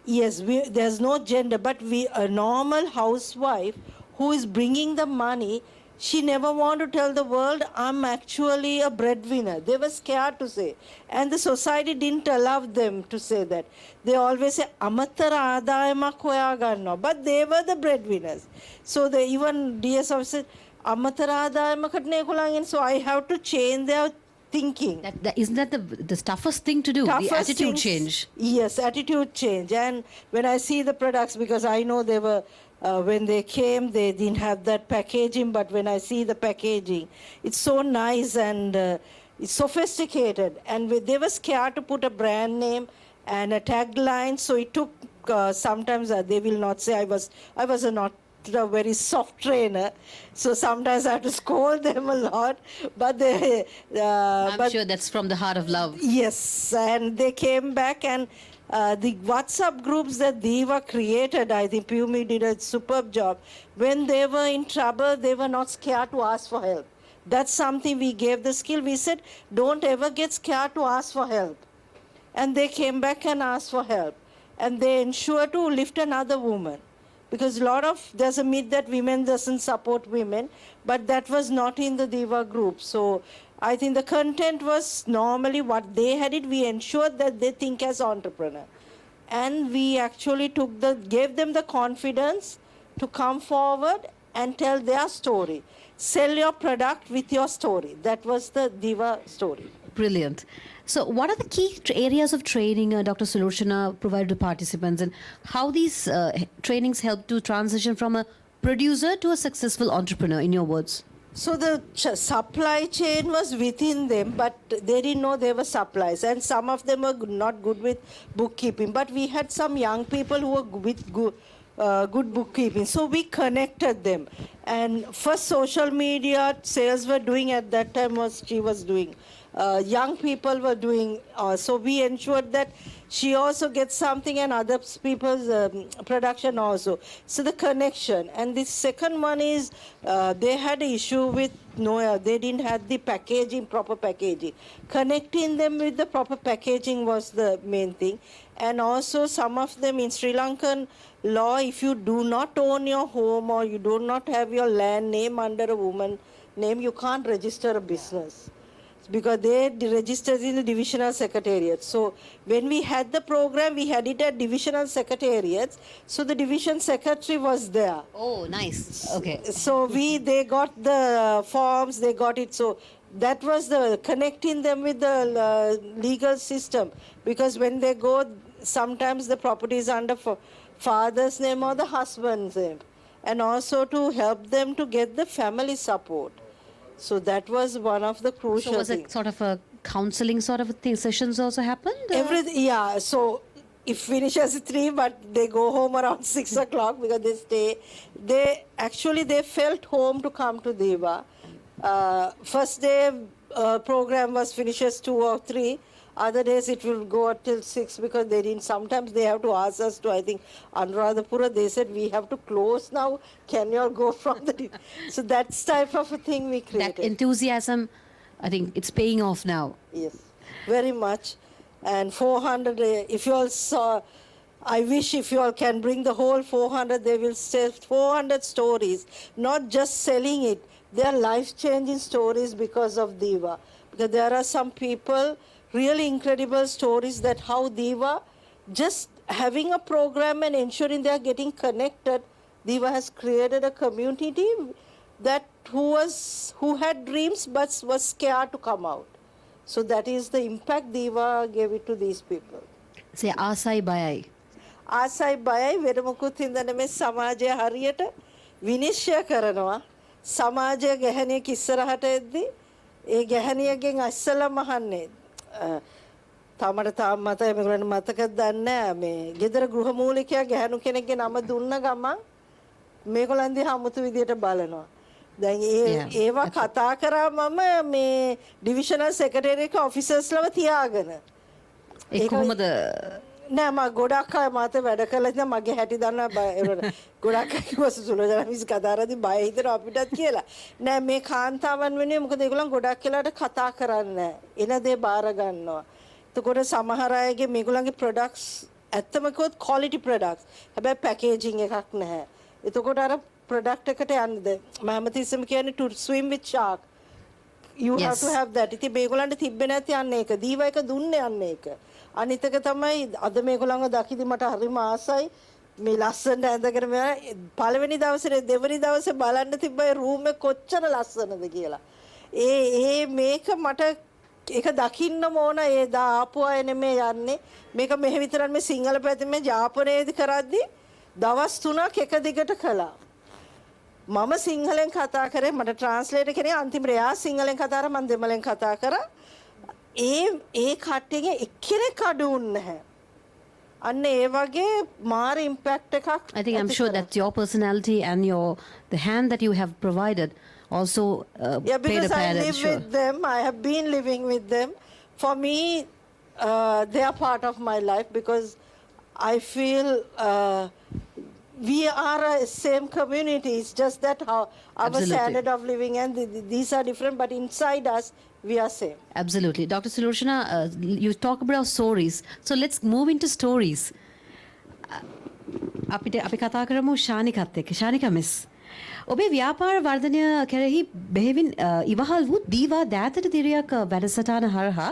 H: Yes, there's no gender, but a normal housewife who is bringing the money, she never wanted to tell the world, I'm actually a breadwinner. They were scared to say. And the society didn't allow them to say that. They always say, Amatara adayama hoya gannawa. But they were the breadwinners. So even DS officer said, Amatara adayama katne kulangen. So I have to change their thinking.
A: Isn't that the toughest thing to do? The attitude change.
H: Yes, attitude change. And when I see the products, because I know they were, when they came, they didn't have that packaging, but when I see the packaging, it's so nice and it's sophisticated. And they were scared to put a brand name and a tagline, so it took, sometimes they will not say, I was not a very soft trainer, so sometimes I have to scold them a lot, but they...
A: I'm sure that's from the heart of love.
H: Yes, and they came back, and the WhatsApp groups that Diva created, I think Pumi did a superb job. When they were in trouble, they were not scared to ask for help. That's something we gave the skill. We said, don't ever get scared to ask for help. And they came back and asked for help. And they ensured to lift another woman. Because there's a myth that women doesn't support women, but that was not in the Diva group. So I think the content was normally what they had it. We ensured that they think as entrepreneur. And we actually gave them the confidence to come forward and tell their story. Sell your product with your story. That was the Diva story.
A: Brilliant. So, what are the key areas of training Dr. Sulochana provided to participants, and how these trainings help to transition from a producer to a successful entrepreneur, in your words?
H: So the supply chain was within them, but they didn't know they were suppliers. And some of them were not good with bookkeeping. But we had some young people who were with good bookkeeping. So we connected them. And first social media sales were doing at that time she was doing. Young people were doing. So we ensured that she also gets something and other people's production also. So the connection. And the second one is they had an issue with they didn't have the packaging, proper packaging. Connecting them with the proper packaging was the main thing. And also some of them in Sri Lankan law, if you do not own your home or you do not have your land name under a woman name, you can't register a business. Because they registered in the divisional secretariat. So when we had the program, we had it at divisional secretariats. So the division secretary was there.
A: Oh, nice. Okay.
H: So they got the forms, they got it. So that was the connecting them with the legal system. Because when they go, sometimes the property is under father's name or the husband's name. And also to help them to get the family support. So that was one of the crucial things.
A: So was it sort of a counseling sort of a thing? Sessions also happened?
H: Yeah. So it finishes at 3, but they go home around 6 o'clock because they stay. They felt home to come to Diva. First day program was finishes 2 or 3. Other days it will go until 6 because they didn't. Sometimes they have to ask us to, I think, Anuradhapura, they said, we have to close now. Can you all go from the... So that's type of a thing we created.
A: That enthusiasm, I think it's paying off now.
H: Yes, very much. And 400, if you all saw, I wish if you all can bring the whole 400, they will say 400 stories, not just selling it. They are life-changing stories because of Diva. Because there are some people... really incredible stories that how Diva, just having a program and ensuring they are getting connected, Diva has created a community that who had dreams but was scared to come out. So that is the impact Diva gave it to these people.
A: Say ආසයි බයයි.
H: ආසයි බයයි වෙන මොකුත් හින්දා නෙමෙයි සමාජය හරියට විනිශ්චය කරනවා. සමාජය ගැහණියක ඉස්සරහට එද්දී ඒ ගැහණියගෙන් අස්සලම අහන්නේ තමට තාම මතකයි මේගොල්ලන්ට මතකද දන්නේ මේ ගෙදර ගෘහමූලිකයා ගැහණු කෙනෙක්ගේ නම දුන්න ගමන් මේගොල්ලන් දිහා අමුතු විදියට බලනවා. දැන් ඒවා කතා කරා මම මේ ඩිවිෂනල් සෙක්‍රටරි එක ඔෆිසර්ස්ලව තියාගෙන.
A: ඒ කොහොමද?
H: නෑ මම ගොඩක් අය මාත වැඩ කළා ඉතින් මගේ හැටි දන්නවා ගොඩක් අය කිව්වා සුලෝචන මිස් කතාරදී බය හිතෙනවා අපිටත් කියලා. නෑ මේ කාන්තාවන් වෙනුවෙන් මොකද ඒගොල්ලන් ගොඩක් වෙලාට කතා කරන්නේ නෑ. එන දේ බාර ගන්නවා. එතකොට සමහර අයගේ මේගොල්ලන්ගේ ප්‍රොඩක්ට්ස් ඇත්තම කිව්වොත් ක්වොලිටි ප්‍රොඩක්ට්ස්. හැබැයි පැකේජින් එකක් නැහැ. එතකොට අර ප්‍රොඩක්ට් එකට යන්නද මම හැමතිස්සෙම කියන්නේ to swim with shark. You have to have that. ඉතින් මේගොල්ලන්ට තිබ්බේ නැති යන්නේ ඒක. දීවා එක දුන්නේ යන්නේ ඒක. අනිත් එක තමයි අද මේගොල්ලන්ව දකිදි මට හරිම ආසයි. මේ ලස්සනට ඇඳගෙන පළවෙනි දවසේ දෙවෙනි දවසේ බලන්න තිබ්බයි රූම් එක කොච්චර ලස්සනද කියලා. ඒ මේක මට ඒක දකින්නම ඕන. ඒ දා ආපු අය නෙමෙයි යන්නේ. මේක මෙහෙ විතරක් මේ සිංහල පැත්තේ මේ ජාපනයේදී කරද්දි දවස් 3ක් එක දිගට කළා. මම සිංහලෙන් කතා කරේ මට ට්‍රාන්ස්ලේටර් කෙනෙක් අන්තිමට එයා සිංහලෙන් කතා කරා මම දෙමළෙන් කතා කරා. ඒ කට්ටියගේ එක්කෙනෙක් අඩු වුන්නේ නැහැ. අන්න ඒ වගේ මාර ඉම්පැක්ට් එකක්.
A: I think I'm sure that your personality and the hand that you have provided also played a part.
H: Because I live with them. I have been living with them. For me, they are part of my life because I feel we are a same community. It's just that how our standard of living and these are different, but inside us we are same.
A: Absolutely. Dr. Sulochana, you talk about stories. So let's move into stories. අපි කතා කරමු ශානිකත් එක්ක. Shanika miss. ඔබේ ව්‍යාපාර වර්ධනය කෙරෙහි බෙහෙවින් ඉවහල් වූ දීවා දෑතට දිරියක් වැඩසටහන හරහා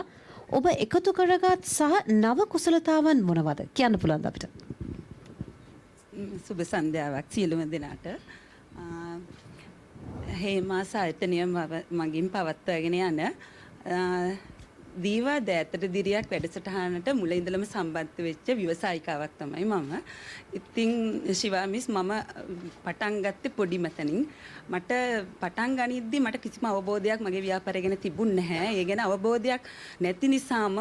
A: ඔබ එකතු කරගත් සහ නව කුසලතාවන් මොනවද? කියන්න පුළුවන්ද අපිට?
I: සුබ සන්ධ්‍යාවක් සියලුම දෙනාට. හේමා සායතනය මගින් පවත්වාගෙන යන දීවා දෑතට දිරියක් වැඩසටහනට මුල ඉඳලම සම්බන්ධ වෙච්ච ව්‍යවසායිකාවක් තමයි මම. ඉතින් ශිවා මිස් මම පටන් ගත්තේ පොඩි මතනින්. මට පටන් ගනිද්දි මට කිසිම අවබෝධයක් මගේ ව්‍යාපාරය ගැන තිබුණ නැහැ. ඒ ගැන අවබෝධයක් නැති නිසාම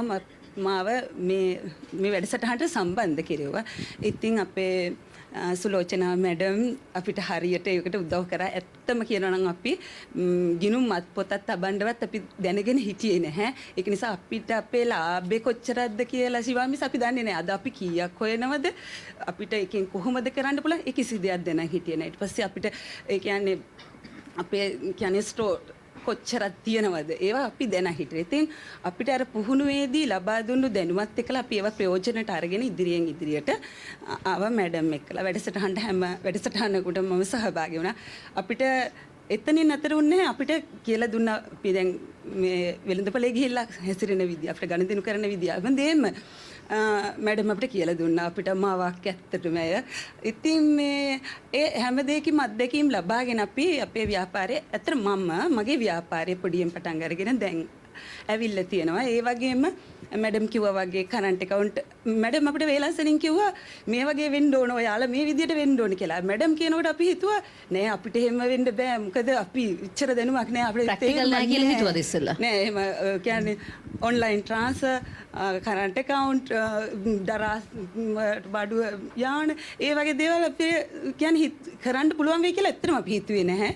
I: මාව මේ වැඩසටහනට සම්බන්ධ කෙරෙව්වා. ඉතින් අපේ සුලෝචනා මැඩම් අපිට හරියට ඒකට උදව් කරා. ඇත්තම කියනවා නම් අපි ගිනුම් මත් පොතක් තබන්නවත් අපි දැනගෙන හිටියේ නැහැ. ඒක නිසා අපිට අපේ ලාභේ කොච්චරක්ද කියලා ශිවාමිස් අපි දන්නේ නැහැ. අද අපි කීයක් හොයනවද? අපිට එකෙන් කොහොමද කරන්න පුළුවන්? ඒ කිසි දෙයක් දැනන් හිටියේ නැහැ. ඊට පස්සේ අපිට ඒ කියන්නේ අපේ කියන්නේ ස්ටෝර් කොච්චරක් තියෙනවද ඒවා අපි දැන හිටියේ. ඉතින් අපිට අර පුහුණුවේදී ලබා දුන්නු දැනුමත් එක්කලා අපි ඒවා ප්‍රයෝජනට අරගෙන ඉදිරියට ආව මැඩම් එක්කලා වැඩසටහනට හැම වැඩසටහනකටම මම සහභාගී වුණා. අපිට එතනින් අතර උන්නේ අපිට කියලා දුන්න අපි දැන් මේ වෙළඳපොලේ ගිහිල්ලා හැසිරෙන විදිය අපිට ගණන් කරන විදිය හැමදේම මැඩම් අපිට කියලා දුන්නා. අපිට මාවක් ඇත්තටම අය. ඉතින් මේ ඒ හැම දෙයකින්ම අත්දැකීම් ලබාගෙන අපි අපේ ව්‍යාපාරයේ ඇත්තට මගේ ව්‍යාපාරයේ පොඩියෙන් පටන් අරගෙන දැන් ඇවිල්ලා තියෙනවා. ඒ වගේම මැඩම් කිව්වා වගේ කරන්ට් account මැඩම් අපිට වේලන්සලින් කිව්වා මේ වගේ වෙන්න ඕන ඔයාලා මේ විදියට වෙන්න ඕන කියලා. මැඩම් කියනකොට අපි හිතුවා නෑ අපිට එහෙම වෙන්න බෑ. මොකද අපි ඉච්චර දැනුමක් නෑ අපිට
A: ප්‍රැක්ටිකල් නෑ කියලා හිතුවද ඉස්සෙල්ලා?
I: නෑ එහෙම කියන්නේ ඔන්ලයින් ට්‍රාන්ස්ෆර් කරන්ට් account දරස් බඩු යාන ඒ වගේ දේවල් අපි කියන්නේ කරන්න පුළුවන් වෙයි කියලා ඇත්තටම අපි හිතුවේ නැහැ.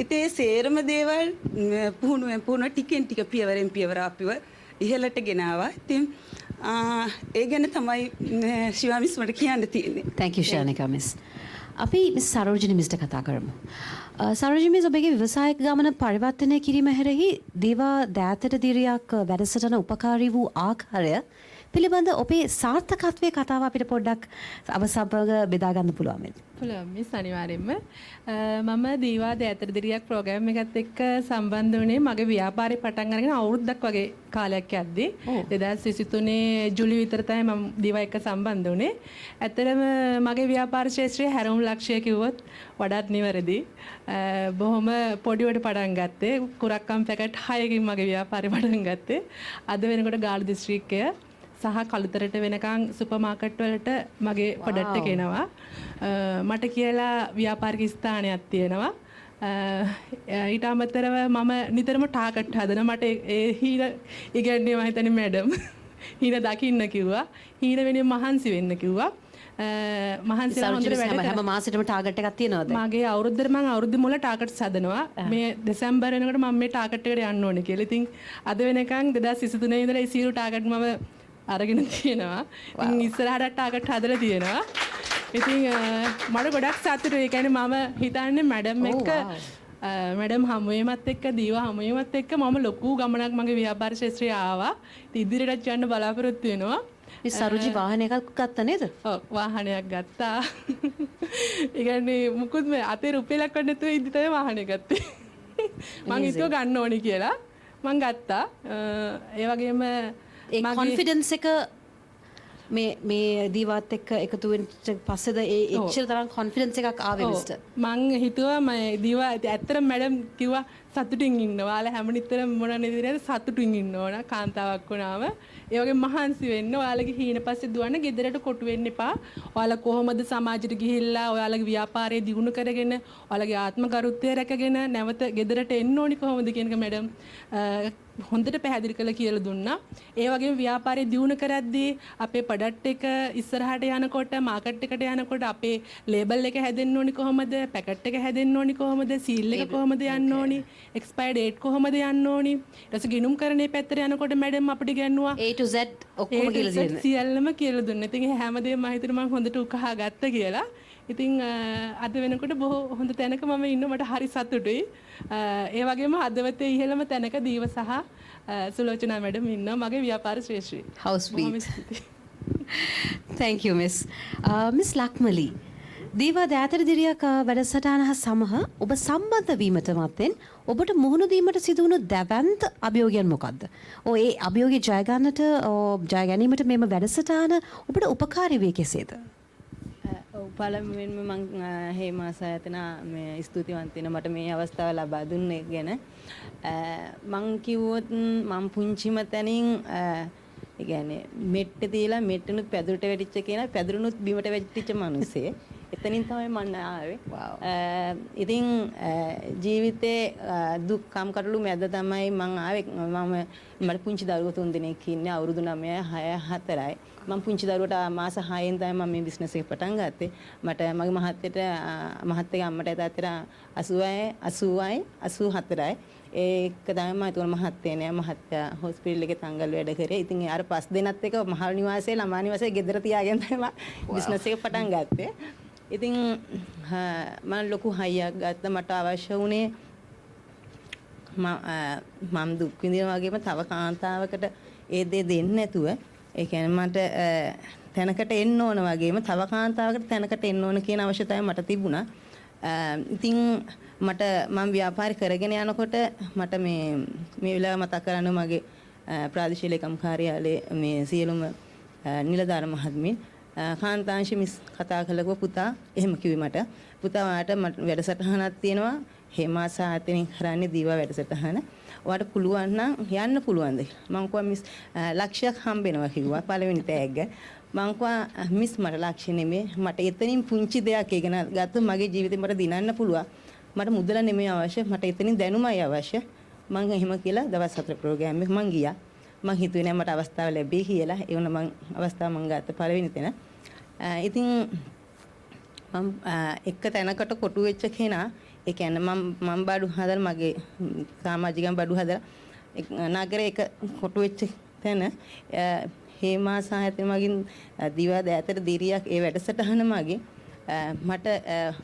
I: ඉතින් ඒ සේරම දේවල් පුහුණුවෙන් ටිකෙන් ටික පියවරෙන් පියවර අපිව ඉහළට ගෙනාවා. ඉතින් ඒ ගැන තමයි ශිවා මිස් මට කියන්න තියෙන්නේ.
A: Thank you Shanika miss. අපි මිස් සරෝජිනි මිස්ට කතා කරමු. සරෝජිනි මිස් ඔබගේ ව්‍යවසායික ගමන පරිවර්තනය කිරීම හැරෙහි දේවා දෑතට දිරියක් වැඩසටහන උපකාරී වූ ආකාරය පිළිබඳ ඔබේ සාර්ථකත්වයේ කතාව අපිට පොඩ්ඩක් අවසබ්බග බෙදා ගන්න පුළුවන් වෙන්නේ.
J: පුළුවන් මිස් අනිවාර්යෙන්ම මම දීවා දෑතට දිරියක් ප්‍රෝග්‍රෑම් එකත් එක්ක සම්බන්ධ වුණේ මගේ ව්‍යාපාරේ පටන් අරගෙන අවුරුද්දක් වගේ කාලයක් යද්දී 2023 ජූලි විතර තමයි මම දීවා එක්ක සම්බන්ධ වුණේ. ඇත්තටම මගේ ව්‍යාපාර ශාස්ත්‍රයේ හැරවුම් ලක්ෂ්‍ය කිව්වොත් වඩාත් නිවැරදි. බොහොම පොඩිවට පටන් ගත්තේ කුරක්කම් පැකට් 6කින් මගේ ව්‍යාපාරේ පටන් ගත්තේ. අද වෙනකොට ගාල්ල දිස්ත්‍රික්කය සහ කළුතරට වෙනකන් සුපර් මාකට් වලට මගේ ප්‍රොඩක්ට් එක එනවා. මට කියලා ව්‍යාපාරික ස්ථානයක් තියෙනවා. ඊට අමතරව මම නිතරම ටාගට් හදන මට ඒ හීන ඉගැන්වන්නේ මම හිතන්නේ මැඩම්. හීන දකින්න කිව්වා. හීන වෙනුවෙන් මහන්සි වෙන්න කිව්වා. මහන්සිලා හොඳට වැඩ
A: හැම මාසෙටම ටාගට් එකක් තියනවද?
J: මගේ අවුරුද්දට මම අවුරුද්ද මුල ටාගට්ස් හදනවා. මේ දෙසැම්බර් වෙනකොට මම මේ ටාගට් එකට යන්න ඕනේ කියලා. ඉතින් අද වෙනකන් 2023 ඉඳලා ඒ සියලු ටාගට් මම අරගෙන තියෙනවා. ඉතින් ඉස්සරහට ටාගට් හදලා තියෙනවා. ඉතින් මට ගොඩක් සතුටුයි. ඒ කියන්නේ මම හිතන්නේ මැඩම් එක්ක මැඩම් හමුවීමත් එක්ක දීවා හමුවීමත් එක්ක මම ලොකු ගමනක් මගේ ව්‍යාපාර ශාස්ත්‍රයේ ආවා. ඉතින් ඉදිරියට යන්න බලාපොරොත්තු වෙනවා.
A: මේ සරුජි වාහනයක් ගත්තා නේද?
J: ඔව් වාහනයක් ගත්තා. ඒ කියන්නේ මුකුත් මේ අතේ රුපියලක් වත් නැතුව ඉඳි තමයි වාහනේ ගත්තේ. මං හිතුවා ගන්න ඕනි කියලා. මං ගත්තා. ඒ වගේම
A: ඒ කොන්ෆිඩන්ස් එක මේ දීවාත් එක්ක එකතු වෙන පස්සේද ඒ එච්චර තරම් කොන්ෆිඩන්ස් එකක් ආවේ මිස්ටර්.
J: මං හිතුවා මම දීවා ඇත්තටම මැඩම් කිව්වා සතුටින් ඉන්න. ඔයාලා හැම නිතරම මොන නේද සතුටින් ඉන්න ඕන කාන්තාවක් වුණාම. ඒ වගේ මහන්සි වෙන්න. ඔයාලගේ හීන පස්සේ දුවන්න ගෙදරට කොටු වෙන්න එපා. ඔයාලා කොහොමද සමාජයට ගිහිල්ලා ඔයාලගේ ව්‍යාපාරය දියුණු කරගෙන ඔයාලගේ ආත්ම ගරුත්වය රැකගෙන නැවත ගෙදරට එන්න ඕනි කොහොමද කියන එක මැඩම් හොඳට පැහැදිලි කරලා කියලා දුන්නා. ඒ වගේම ව්‍යාපාරය දියුණු කරද්දී අපේ ප්‍රොඩක්ට් එක ඉස්සරහට යනකොට මාකට් එකට යනකොට අපේ ලේබල් එක හැදෙන්න ඕනි කොහොමද? පැකට් එක හැදෙන්න ඕනි කොහොමද? සීල් එක කොහොමද යන්න ඕනි? එක්ස්පයර්ඩ් ඩේට් කොහොමද යන්න ඕනි? ඊට පස්සේ ගිණුම් කරන්නේ පැත්තට යනකොට මැඩම් අපිට ගන්නවා
A: A to Z ඔක්කොම කියලා දෙන්න.
J: සියල්ලම කියලා දුන්නා. ඉතින් හැමදේම මම හිතනවා මම හොඳට උකහා ගත්තා කියලා. ඉතින් අද වෙනකොට බොහෝ හොඳ තැනක මම ඉන්න මට හරි සතුටුයි. ඒ වගේම හදවතේ ඉහළම තැනක දීව සහ සුලෝචනා මැඩම් ඉන්නවා මගේ ව්‍යාපාර ශ්‍රේෂ්ඨී.
A: How sweet. Thank you miss. Miss Lakmali. දීවා දෑතට දිරියක් වැඩසටහන හා සමග ඔබ සම්බන්ධ වීමට මත්තෙන් ඔබට මුහුණ දීමට සිදු වුණු දැවැන්ත අභියෝගයන් මොකක්ද? ඒ අභියෝගය ජය ගන්නට ජය ගැනීමට මෙම වැඩසටහන ඔබට උපකාරී වේ කෙසේද?
J: ඔව්
K: පළමුවෙන්ම මම හේමාස ආයතන මේ ස්තුතිවන්ත වෙන මට මේ අවස්ථාව ලබා දුන්නේ ගැන මං කිව්වොත් මම පුංචිම තැනින් ඒ කියන්නේ මෙට්ට තියලා මෙට්ටනුත් පැදුරට වැටිච්ච කෙනා පැදුරුනුත් බිමට වැටිච්ච මිනිස්සේ එතනින් තමයි මම ආවේ. ඉතින් ජීවිතේ දුක් කම්කටොළු මැද තමයි මම ආවේ. මට පුංචි දරුවෝ 3 දෙනෙක් ඉන්නේ. අවුරුදු 9, 6, 4යි. මම පුංචි දරුවට මාස 6න් තමයි මම මේ බිස්නස් එක පටන් ගත්තේ. මට මගේ මහත්තයාගේ අම්මට තාත්තට 80යි 80යි 84යි. ඒක තමයි මම ඒතකොට මහත්තයා නෑ මහත්තයා හොස්පිටල් එකේ තංගල් වැඩ කරේ. ඉතින් අර 5 දෙනත් එක මහල් නිවාසයේ ළමා නිවාසයේ ගෙදර තියාගෙන තමයි මම බිස්නස් එක පටන් ගත්තේ. ඉතින් මම ලොකු හයියක් ගත්තා. මට අවශ්‍ය වුණේ මම දුක් විඳින වගේම තව කාන්තාවකට ඒ දේ දෙන්නේ නැතුව ඒ කියන්නේ මට තැනකට එන්න ඕන වගේම තව කාන්තාවකට තැනකට එන්න ඕන කියන අවශ්‍යතාවය මට තිබුණා. ඉතින් මට මම ව්‍යාපාරي කරගෙන යනකොට මට මේ වෙලාව මතක් කරන්න මගේ ප්‍රාදේශීය ලේකම් කාර්යාලයේ මේ සියලුම නිලධාර මහත්මීන් කාන්තාංශ මිස් කතා කළකෝ පුතා එහෙම කිව්වේ මට. පුතා ඔයාට වැඩසටහනක් තියෙනවා හේමාස ආයතනෙන් කරන්නේ දීවා වැඩසටහන. ඔයාට පුළුවන් නම් යන්න පුළුවන්ද? මං කිව්වා මිස් ලක්ෂයක් හම්බෙනවා කිව්වා පළවෙනි තෑග්ග. මං කිව්වා මිස් මට ලක්ෂ නෙමෙයි මට එතනින් පුංචි දෙයක් ඉගෙන ගත්ත මගේ ජීවිතේ මට දිනන්න පුළුවන්. මට මුදල නෙමෙයි අවශ්‍ය මට එතනින් දැනුමයි අවශ්‍ය. මං එහෙම කියලා දවස් 4 ප්‍රෝග්‍රෑම් එක මං ගියා. මං හිතුවේ නෑ මට අවස්ථාව ලැබෙයි කියලා. ඒ වුණා මං අවස්ථාව මං ගත්ත පළවෙනි තැන. ඉතින් මම එක තැනකට කොටු වෙච්ච කෙනා ඒ කියන්නේ මම බඩු හදලා මගේ සමාජිකයන් බඩු හදලා නගරේ එක කොටු වෙච්ච තැන හේමාස ආයතන මගින් දිවා දෑතට දිරියක් ඒ වැඩසටහන මගින් මට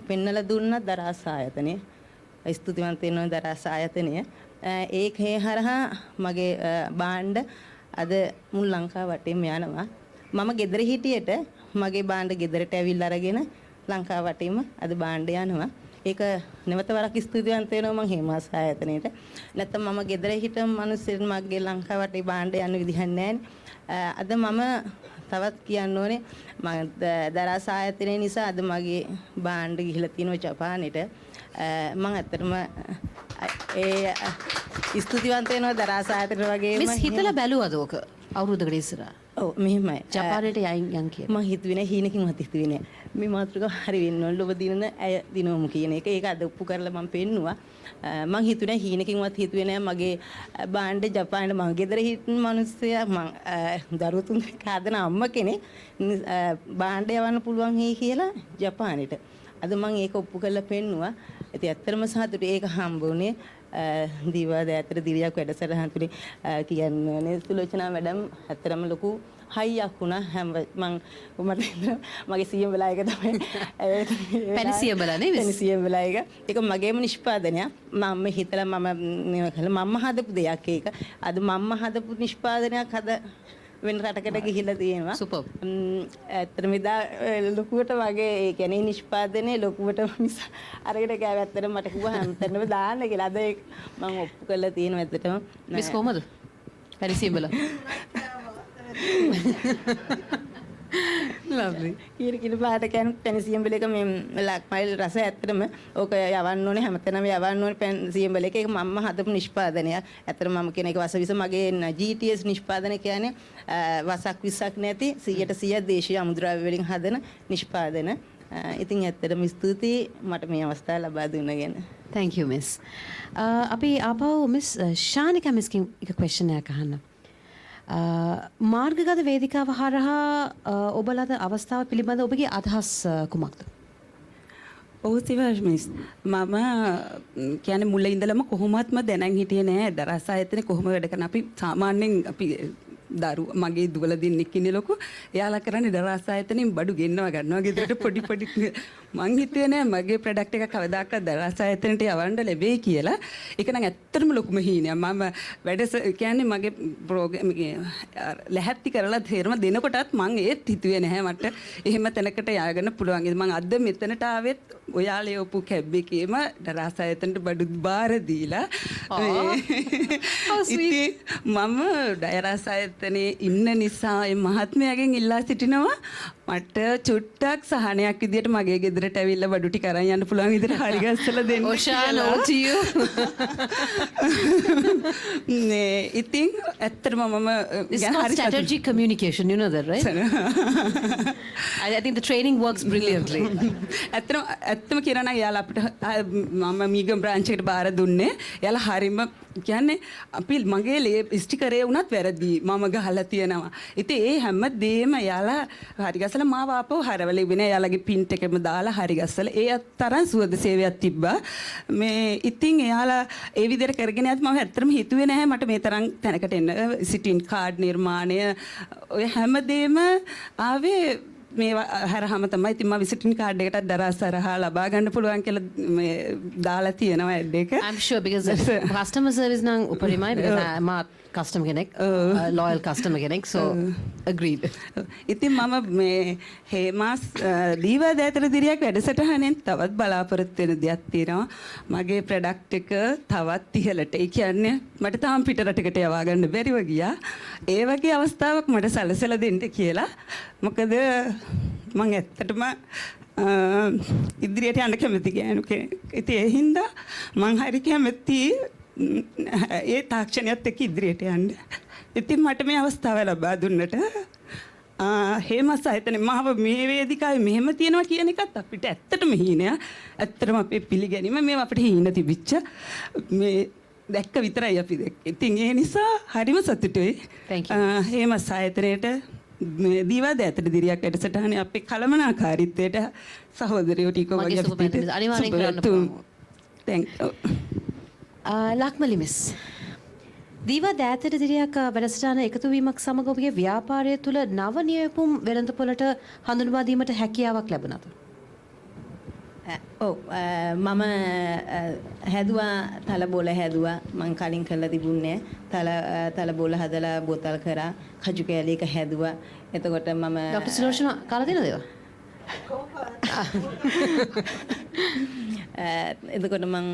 K: පෙන්නලා දුන්නා දරාස ආයතනය. ස්තුතිවන්ත වෙනවා දරාස ආයතනය. ඒකේ හරහා මගේ බාණ්ඩ අද මුල් ලංකාව වටේම යනවා. මම ගෙදර හිටියට මගේ බාණ්ඩ ගෙදරට ඇවිල්ලා අරගෙන ලංකාව වටේම අද බාණ්ඩ යනවා. ඒක නැවත වරක් ස්තුතිවන්ත වෙනවා මම හේමාස ආයතනයේට. නැත්තම් මම ගෙදර හිටම මිනිස්සුන් මගේ ලංකාව වටේ බාණ්ඩ යන්න විදිහක් නැහැ. අද මම තවත් කියන්න ඕනේ මම දරාස ආයතනයේ නිසා අද මගේ බාණ්ඩ ගිහිලා තියෙනවා ජපානේට. මම ඇත්තටම ඒ ස්තුතිවන්ත වෙනවා දරාස ආයතන වගේම
A: මිස් හිතලා බැලුවද ඕක අවුරුද්දකට ඉස්සරහා?
K: ඔව් මෙහෙමයි.
A: ජපානයට යන් කියලා.
K: මම හිතුවේ නෑ හීනකින්වත් හිතුවේ නෑ. මේ මාතෘකාව හරි වෙන්න ඕන. ඔබ දිනන ඇය දිනවමු කියන එක. ඒක අද ඔප්පු කරලා මම පෙන්නුවා. මම හිතුවේ නෑ හීනකින්වත් හිතුවේ නෑ මගේ බාණ්ඩ ජපානයේ මම ගෙදර හිටන මිනිස්සයා මම දරුවෝ 3 දෙනෙක් හදන අම්ම කෙනෙක් බාණ්ඩ යවන්න පුළුවන් හේ කියලා ජපානයට. අද මම ඒක ඔප්පු කරලා පෙන්නුවා. ඉතින් ඇත්තටම සතුටුයි ඒක හම්බ වුණේ. දීවා දෑතට දිරියක් වැඩසටහන් තුලින් කියන්නේ සුලෝචනා මැඩම් ඇත්තටම ලොකු හයියක් වුණා හැම මගේ සියම් වෙලා එක තමයි
A: පැනිසියම් වෙලා නේ
K: පැනිසියම් වෙලා එක ඒක මගේම නිෂ්පාදනයක් මම හිතලා මම හදපු දෙයක් ඒක අද මම හදපු නිෂ්පාදනයක් අද වෙන රටකට ගිහිල්ලා තියෙනවා
A: සුපර්
K: ඇත්තටම ඉදා ලොකුවට වගේ ඒ කියන්නේ නිෂ්පාදනයේ ලොකුවට මිස අරගෙන ගෑව ඇත්තටම මට කිව්වා හැමතැනම දාන්න කියලා අද ඒක මම ඔප්පු කරලා තියෙනවා ඇත්තටම
A: මිස් කොහමද පැනිසියම් වෙලා
K: lovely කීර පාට කියන්නේ පැනිසියම් වල එක මේ ලක්මයිල් රස ඇත්තටම ඕක යවන්න ඕනේ හැමතැනම යවන්න ඕනේ පැනිසියම් වල එක ඒක මම හදපු නිෂ්පාදනයක් ඇත්තටම මම කියන එක වසවිස මගේ GTS නිෂ්පාදනය කියන්නේ වසක් විසක් නැති 100% දේශීය අමුද්‍රව්‍ය වලින් හදන නිෂ්පාදන ඉතින් ඇත්තටම ස්තුතියි මට මේ අවස්ථාව ලබා දුන්න ගැන
A: thank you miss අපි ආපහු miss ශානිකා miss කින් එක question එකක් අහන්න මාර්ගගත වේදිකාව හරහා ඔබලද අවස්ථාව පිළිබඳ ඔබගේ අදහස් කුමක්ද?
I: ඔව් සිවාජ් මිස් මම කියන්නේ මුල ඉඳලම කොහොමත්ම දැනන් හිටියේ නෑ දරස ආයතනේ කොහොම වැඩ කරන අපි සාමාන්‍යයෙන් අපි මගේ දුවල දෙන්නෙක් ඉන්නේ ලොකු එයාලා කරන්නේ දරස ආයතනෙන් බඩු ගන්නවා ගෙදරට පොඩි මං හිතුවේ නෑ මගේ ප්‍රොඩක්ට් එක කවදාකවත් දරස ආයතනට යවන්න ලැබෙයි කියලා ඒක නම් ඇත්තටම ලොකුම හීනයක් මම වැඩ කියන්නේ මගේ ප්‍රෝග්‍රෑම් එකේ ලැහැත්ති කරලා තේරම දෙනකොටත් මං ඒත් හිතුවේ නැහැ මට එහෙම තැනකට ය아가න්න පුළුවන් මං අද මෙතනට ආවෙත් ඔයාලා යොපු කැබ් එකේම දරස ආයතනට බඩු බාර දීලා ඉතින් මම දරස ආයතන මෙතනේ ඉන්න නිසා ඒ මහත්මයාගෙන් ඉල්ලා සිටිනවා මට චුට්ටක් සහනයක් විදියට මගේ ගෙදරට ඇවිල්ලා බඩු ටික අරන් යන්න පුළුවන් විදියට හරි ගස්සලා දෙන්න.
A: Oshan, over to you.
I: නේ ඉතින් ඇත්තටම මම
A: It's called strategic communication, you know that, right? I think the training works brilliantly.
I: ඇත්තම කියනවා නම් එයාලා අපිට මම මීගම් බ්‍රාන්ච් එකට බාර දුන්නේ. එයාලා හරියම කියන්නේ අපි මගේ ස්ටිකරේ වුණත් වැරදි. මම ගහලා තියෙනවා. ඉතින් ඒ හැම දෙයක්ම එයාලා හරි ගස්සලා මාව ආපහු හරවල ඉවෙන එයාලගේ පින්ට් එකෙම දාලා හරි ගස්සලා ඒ අතරන් සුවද සේවයක් තිබ්බා. මේ ඉතින් එයාලා ඒ විදිහට කරගෙන යද්දි මම ඇත්තටම හිතුවේ නැහැ මට මේ තරම් තැනකට එන්න. සිටින් කාඩ් නිර්මාණය ඔය හැම දෙයක්ම ආවේ මේ හරහම තමයි ඉතින් මම විසිටින් කාඩ් එකටත් දරාසරහා ලබා ගන්න පුළුවන් කියලා මේ දාලා තියෙනවා ඇඩ් එක.
A: I'm sure because customer service නම් උපරිමයි because I'm a customer කෙනෙක් loyal customer කෙනෙක් so agreed.
I: ඉතින් මම මේ හේමාස් දීවා දෑතර දිරියක් වැඩසටහනෙන් තවත් බලාපොරොත්තු වෙන දෙයක් තියෙනවා. මගේ ප්‍රොඩක්ට් එක තවත් ඉහළට. ඒ කියන්නේ මට තාම පිට රටකට යවා ගන්න බැරිව ගියා. ඒ වගේ අවස්ථාවක් මට සැලසලා දෙන්න කියලා. මොකද මම ඇත්තටම ඉදිරියට යන්න කැමති ගෑනු කෙනෙක්. ඉතින් ඒ හින්දා මම හරි කැමති ඒ තාක්ෂණයත් එක්ක ඉදිරියට යන්න. ඉතින් මට මේ අවස්ථාව ලබා දුන්නට හේමස් ආයතන මාව මේ වේදිකාවේ මෙහෙම තියනවා කියන එකත් අපිට ඇත්තටම හීනයක්. ඇත්තටම අපේ පිළිගැනීම මේව අපිට හීන තිබිච්ච මේ දැක්ක විතරයි අපි දැක්කේ. ඉතින් ඒ නිසා හරිම සතුටුයි. හේමස් ආයතනයේට දීවා දෑතට දිරියක් වැඩසටහනේ අපේ කලමනාකාරීත්වයට සහෝදරයෝ ටික වගේ අපිට
A: අනිවාර්යෙන් කරන්න පුළුවන්.
I: thank you.
A: ලක්මලි මිස් දීවා දෑතට දිරියක් වැඩසටහන එකතු වීමක් සමග ඔබගේ ව්‍යාපාරය තුළ නව නියපුම් වෙළඳපොළට හඳුන්වා දීමට හැකියාවක් ලැබුණාද?
K: ඔව් මම හැදුවා තලබෝල හැදුවා මං කලින් කරලා තිබුණේ තලබෝල හදලා බෝතල් කරා කජු කෑලියක හැදුවා. එතකොට මම
A: ડોક્ટર සුලෝචන කාලා තියෙනවද ඒවා?
K: එතකොට මම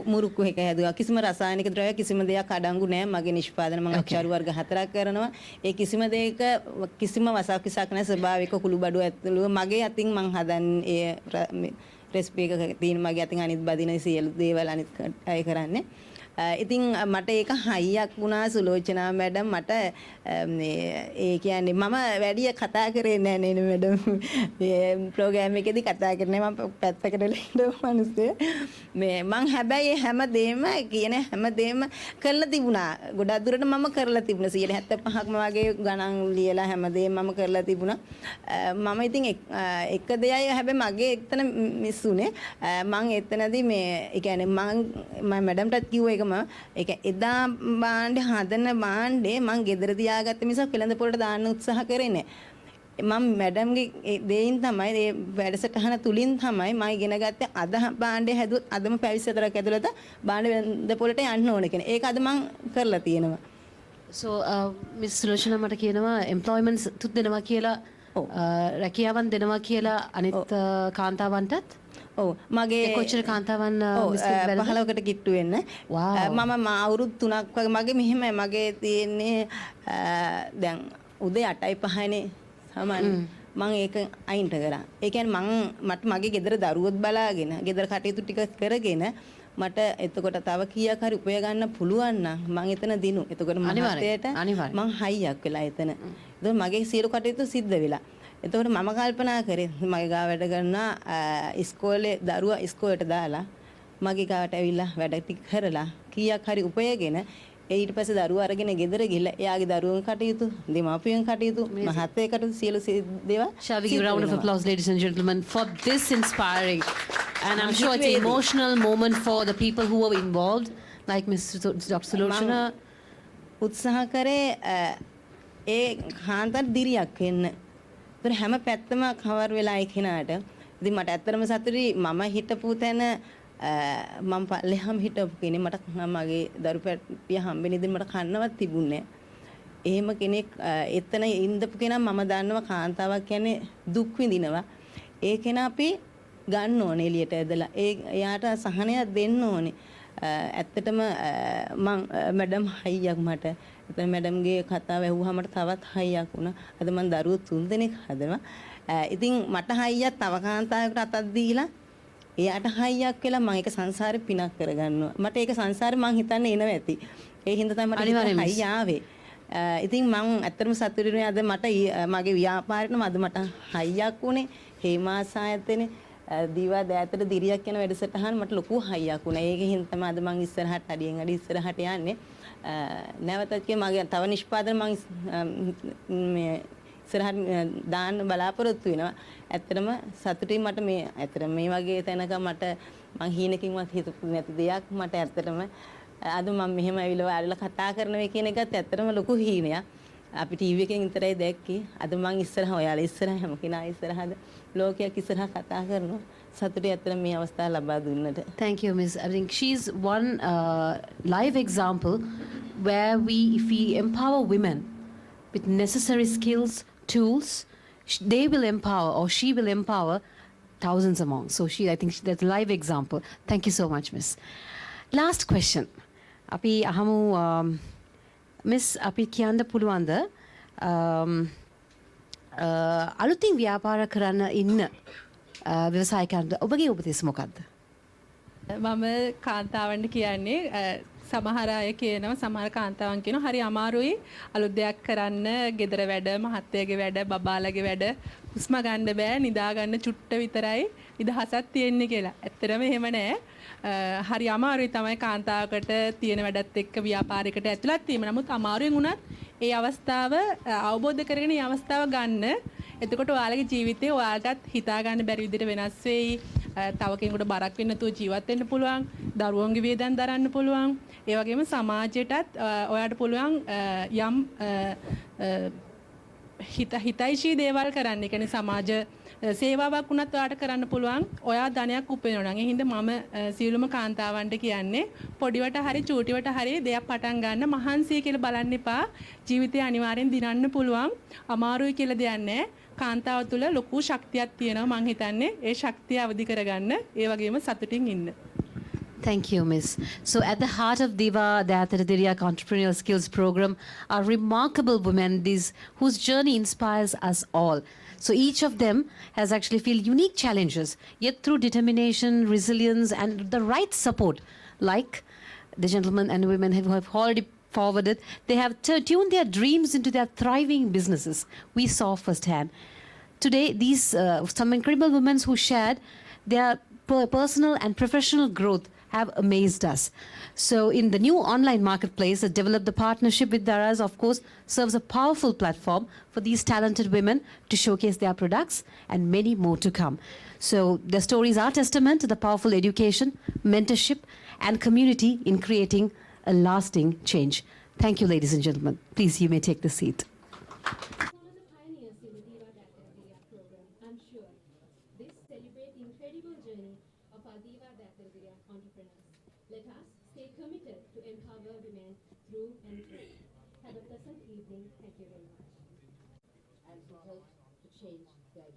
K: මුරුක්කු එක හැදුවා. කිසිම රසායනික ද්‍රව්‍ය කිසිම දෙයක් අඩංගු නැහැ. මගේ නිෂ්පාදන මම අච්චාරු වර්ග 4ක් කරනවා. ඒ කිසිම දෙයක කිසිම වසක් විසක් නැහැ. ස්වභාවික කුළු බඩු ඇතුළු මගේ අතින් මම හදන්නේ ඒ රෙසිපි එක තියෙන මගේ අතින් අනිත් බදින සියලු දේවල් අනිත් අය කරන්නේ. ඉතින් මට ඒක හයියක් වුණා සුලෝචනා මැඩම් මට ඒ කියන්නේ මම වැඩි කතා කරේ නෑ නේද මැඩම් මේ ප්‍රෝග්‍රෑම් එකේදී කතා කරන්නේ මම පැත්තකට ඉන්න මිනිස්සේ මේ මං හැබැයි හැමදේම කියන හැමදේම කරලා තිබුණා ගොඩක් දුරට මම කරලා තිබුණා 75%ක්ම වගේ ගණන් ලියලා හැමදේම මම කරලා තිබුණා මම ඉතින් එක දෙයයි හැබැයි මගේ එතන මිස් උනේ මං එතනදී මේ ඒ කියන්නේ මම මැඩම්ටත් කිව්වා ඒක එදා බාණ්ඩේ හදන බාණ්ඩේ මං ගෙදර තියාගත්ත මිසක් වෙළඳ පොළට දාන්න උත්සාහ කරේ නෑ. මම මැඩම්ගේ දෙයින් තමයි ඒ වැඩසටහන තුලින් තමයි මම ඉගෙන ගත්තේ අද බාණ්ඩේ හැදුවොත් අදම පැවිස් 4ක් ඇතුළත බාණ්ඩ වෙළඳ පොළට යන්න ඕන කියන. ඒක අද මං කරලා තියෙනවා.
A: So Miss Sulochana මට කියනවා employments තුත් දෙනවා කියලා රැකියාවන් දෙනවා කියලා අනිත් කාන්තාවන්ටත්
K: ඔව් මගේ
A: කොච්චර කාන්තාවන්
K: 15කට කිට්ටු වෙන්න මම අවුරුදු 3ක් වගේ මගේ මෙහෙම මගේ තියෙන්නේ දැන් උදේ 8:05නේ සමන් මම ඒක අයින්ට කරා. ඒ කියන්නේ මට මගේ ගෙදර දරුවොත් බලාගෙන ගෙදර කටයුතු ටික කරගෙන මට එතකොට තව කීයක් හරි උපය ගන්න පුළුවන් නම් මම එතන දිනු. එතකොට මහත්තයට මම හයියක් වෙලා එතන. එතකොට මගේ සියලු කටයුතු සිද්ධ වෙලා. එතකොට මම කල්පනා කරේ මගේ ගාව වැඩ කරන ඉස්කෝලේ දරුවා ඉස්කෝලේට දාලා මගේ ගාවට ඇවිල්ලා වැඩ ටික කරලා කීයක් හරි උපයගෙන ඊට පස්සේ දරුවා අරගෙන ගෙදර ගිහලා එයාගේ දරුවන් කටයුතු දෙමාපියන් කටයුතු මහත්තයා කටයුතු සියලු දේවල්.
A: Shall we give a round of applause ladies and gentlemen for this inspiring and I'm sure it's an emotional moment for the people who were involved like Dr. Sulochana
K: උත්සාහ කරේ ඒ කාන්තාර දිරියක් වෙන්න. ඒතර හැම පැත්තම කවර් වෙලා ඒ කෙනාට. ඉතින් මට ඇත්තටම සතුටුයි මම හිටපු තැන මම පල්ලෙහාම හිටපු කෙනෙක් මට මගේ දරු පැටිය හම්බෙන ඉතින් මට කන්නවත් තිබුණේ නැහැ. එහෙම කෙනෙක් එතන ඉඳපු කෙනා මම දන්නවා කාන්තාවක් කියන්නේ දුක් විඳිනවා. ඒ කෙනා අපි ගන්න ඕනේ එළියට ඇදලා. එයාට සහනයක් දෙන්න ඕනේ. ඇත්තටම මම මැඩම් හයියක් මට එතන මැඩම්ගේ කතාව ඇහුවා මට තවත් හයියක් වුණා. අද මම දරුවෝ 3 දෙනෙක් හදනවා. ඉතින් මට හයියක් තව කාන්තාවකට අතක් දීලා එයාට හයියක් වෙලා මම ඒක සංසාරේ පිනක් කරගන්නවා. මට ඒක සංසාරේ මං හිතන්නේ එනවා ඇති. ඒ හින්දා තමයි මට හයිය ආවේ. ඉතින් මම ඇත්තටම සතුටු වෙනවා අද මට මගේ ව්‍යාපාරෙට අද මට හයියක් වුණේ. හේමාසායතනේ දීවා දෑතට දිරියක් යන වැඩසටහන මට ලොකු හයියක් වුණා. ඒකෙන් හින්දා තමයි අද මම ඉස්සරහට අඩියෙන් අඩි ඉස්සරහට යන්නේ. නැවතත් මගේ තව නිෂ්පාදන මම මේ ඉස්සරහට දාන්න බලාපොරොත්තු වෙනවා. ඇත්තටම සතුටින් මට මේ ඇත්තටම මේ වගේ තැනක මට මං හීනකින්වත් හිතපු නැති දෙයක් මට ඇත්තටම අද මම මෙහෙම ඇවිල්ලා ඔයාලලා කතා කරනවා කියන එකත් ඇත්තටම ලොකු හීනයක්. අපි ටීවී එකෙන් විතරයි දැක්කේ. අද මං ඉස්සරහ ඔයාලා ඉස්සරහ හැම කෙනා ඉස්සරහද ලෝකයක් ඉස්සරහ කතා කරනවා. සතුටුයි ඇත්තටම මේ අවස්ථාව ලබා දුන්නට.
A: Thank you, Miss. I think she's one live example where if we empower women with necessary skills, tools, they will empower or she will empower thousands among. So I think that's a live example. Thank you so much, Miss. Last question. Api ahamu Miss api කියන්න පුළුවන්ද අලුතින් ව්‍යාපාර කරන්න ඉන්න ව්‍යවසායකයන්ට ඔබගේ උපදෙස් මොකක්ද?
J: මම කාන්තාවන්ට කියන්නේ සමහර අය කියනවා සමහර කාන්තාවන් කියනවා හරි අමාරුයි අලුත් දෙයක් කරන්න ගෙදර වැඩ මහත්තයාගේ වැඩ බබාලගේ වැඩ හුස්ම ගන්න බෑ නිදා ගන්න චුට්ට විතරයි නිදහසක් තියෙන්නේ කියලා. ඇත්තටම එහෙම නෑ. හරි අමාරුයි තමයි කාන්තාවකට තියෙන වැඩත් එක්ක ව්‍යාපාරයකට ඇතුළත් වීම. නමුත් අමාරුවෙන් වුණත් ඒ අවස්ථාව අවබෝධ කරගෙන මේ අවස්ථාව ගන්න. එතකොට ඔයාලගේ ජීවිතේ ඔයාලටත් හිතා ගන්න බැරි විදිහට වෙනස් වෙයි. තව කෙනෙකුට බරක් වෙන්න නැතුව ජීවත් වෙන්න පුළුවන්. දරුවන්ගේ වේදන් දරන්න පුළුවන්. ඒ වගේම සමාජයටත් ඔයාලට පුළුවන් යම් හිතයිශී දේවල් කරන්න. ඒ කියන්නේ සමාජ සේවාවක් වුණත් ඔයාලට කරන්න පුළුවන්. ඔයා ධනයක් උපයනවා නම්. ඒ හින්දා මම සියලුම කාන්තාවන්ට කියන්නේ පොඩිවට හරි චූටිවට හරි දෙයක් පටන් ගන්න මහන්සිය කියලා බලන්න එපා. ජීවිතේ අනිවාර්යෙන් දිනන්න පුළුවන්. අමාරුයි කියලා දෙයක් නැහැ. කාන්තාව තුළ ලොකු ශක්තියක් තියෙනවා මං හිතන්නේ. ඒ ශක්තිය අවදි කරගන්න ඒ වගේම සතුටින් ඉන්න.
A: Thank you, Miss. So at the heart of Diva, the Diriyak Entrepreneurial Skills Program, are remarkable women whose journey inspires us all. So each of them has actually feel unique challenges, yet through determination, resilience, and the right support, like the gentlemen and women who have already forwarded, they have tuned their dreams into their thriving businesses. We saw firsthand. Today, these some incredible women who shared their personal and professional growth have amazed us. So in the new online marketplace that developed the partnership with Daraz, of course, serves a powerful platform for these talented women to showcase their products and many more to come. So their stories are testament to the powerful education, mentorship and community in creating a lasting change. Thank you, ladies and gentlemen. Please, you may take the seat.
D: Let us stay committed to empower women through and through. Have a pleasant evening. Thank you very much. And to help to change the idea.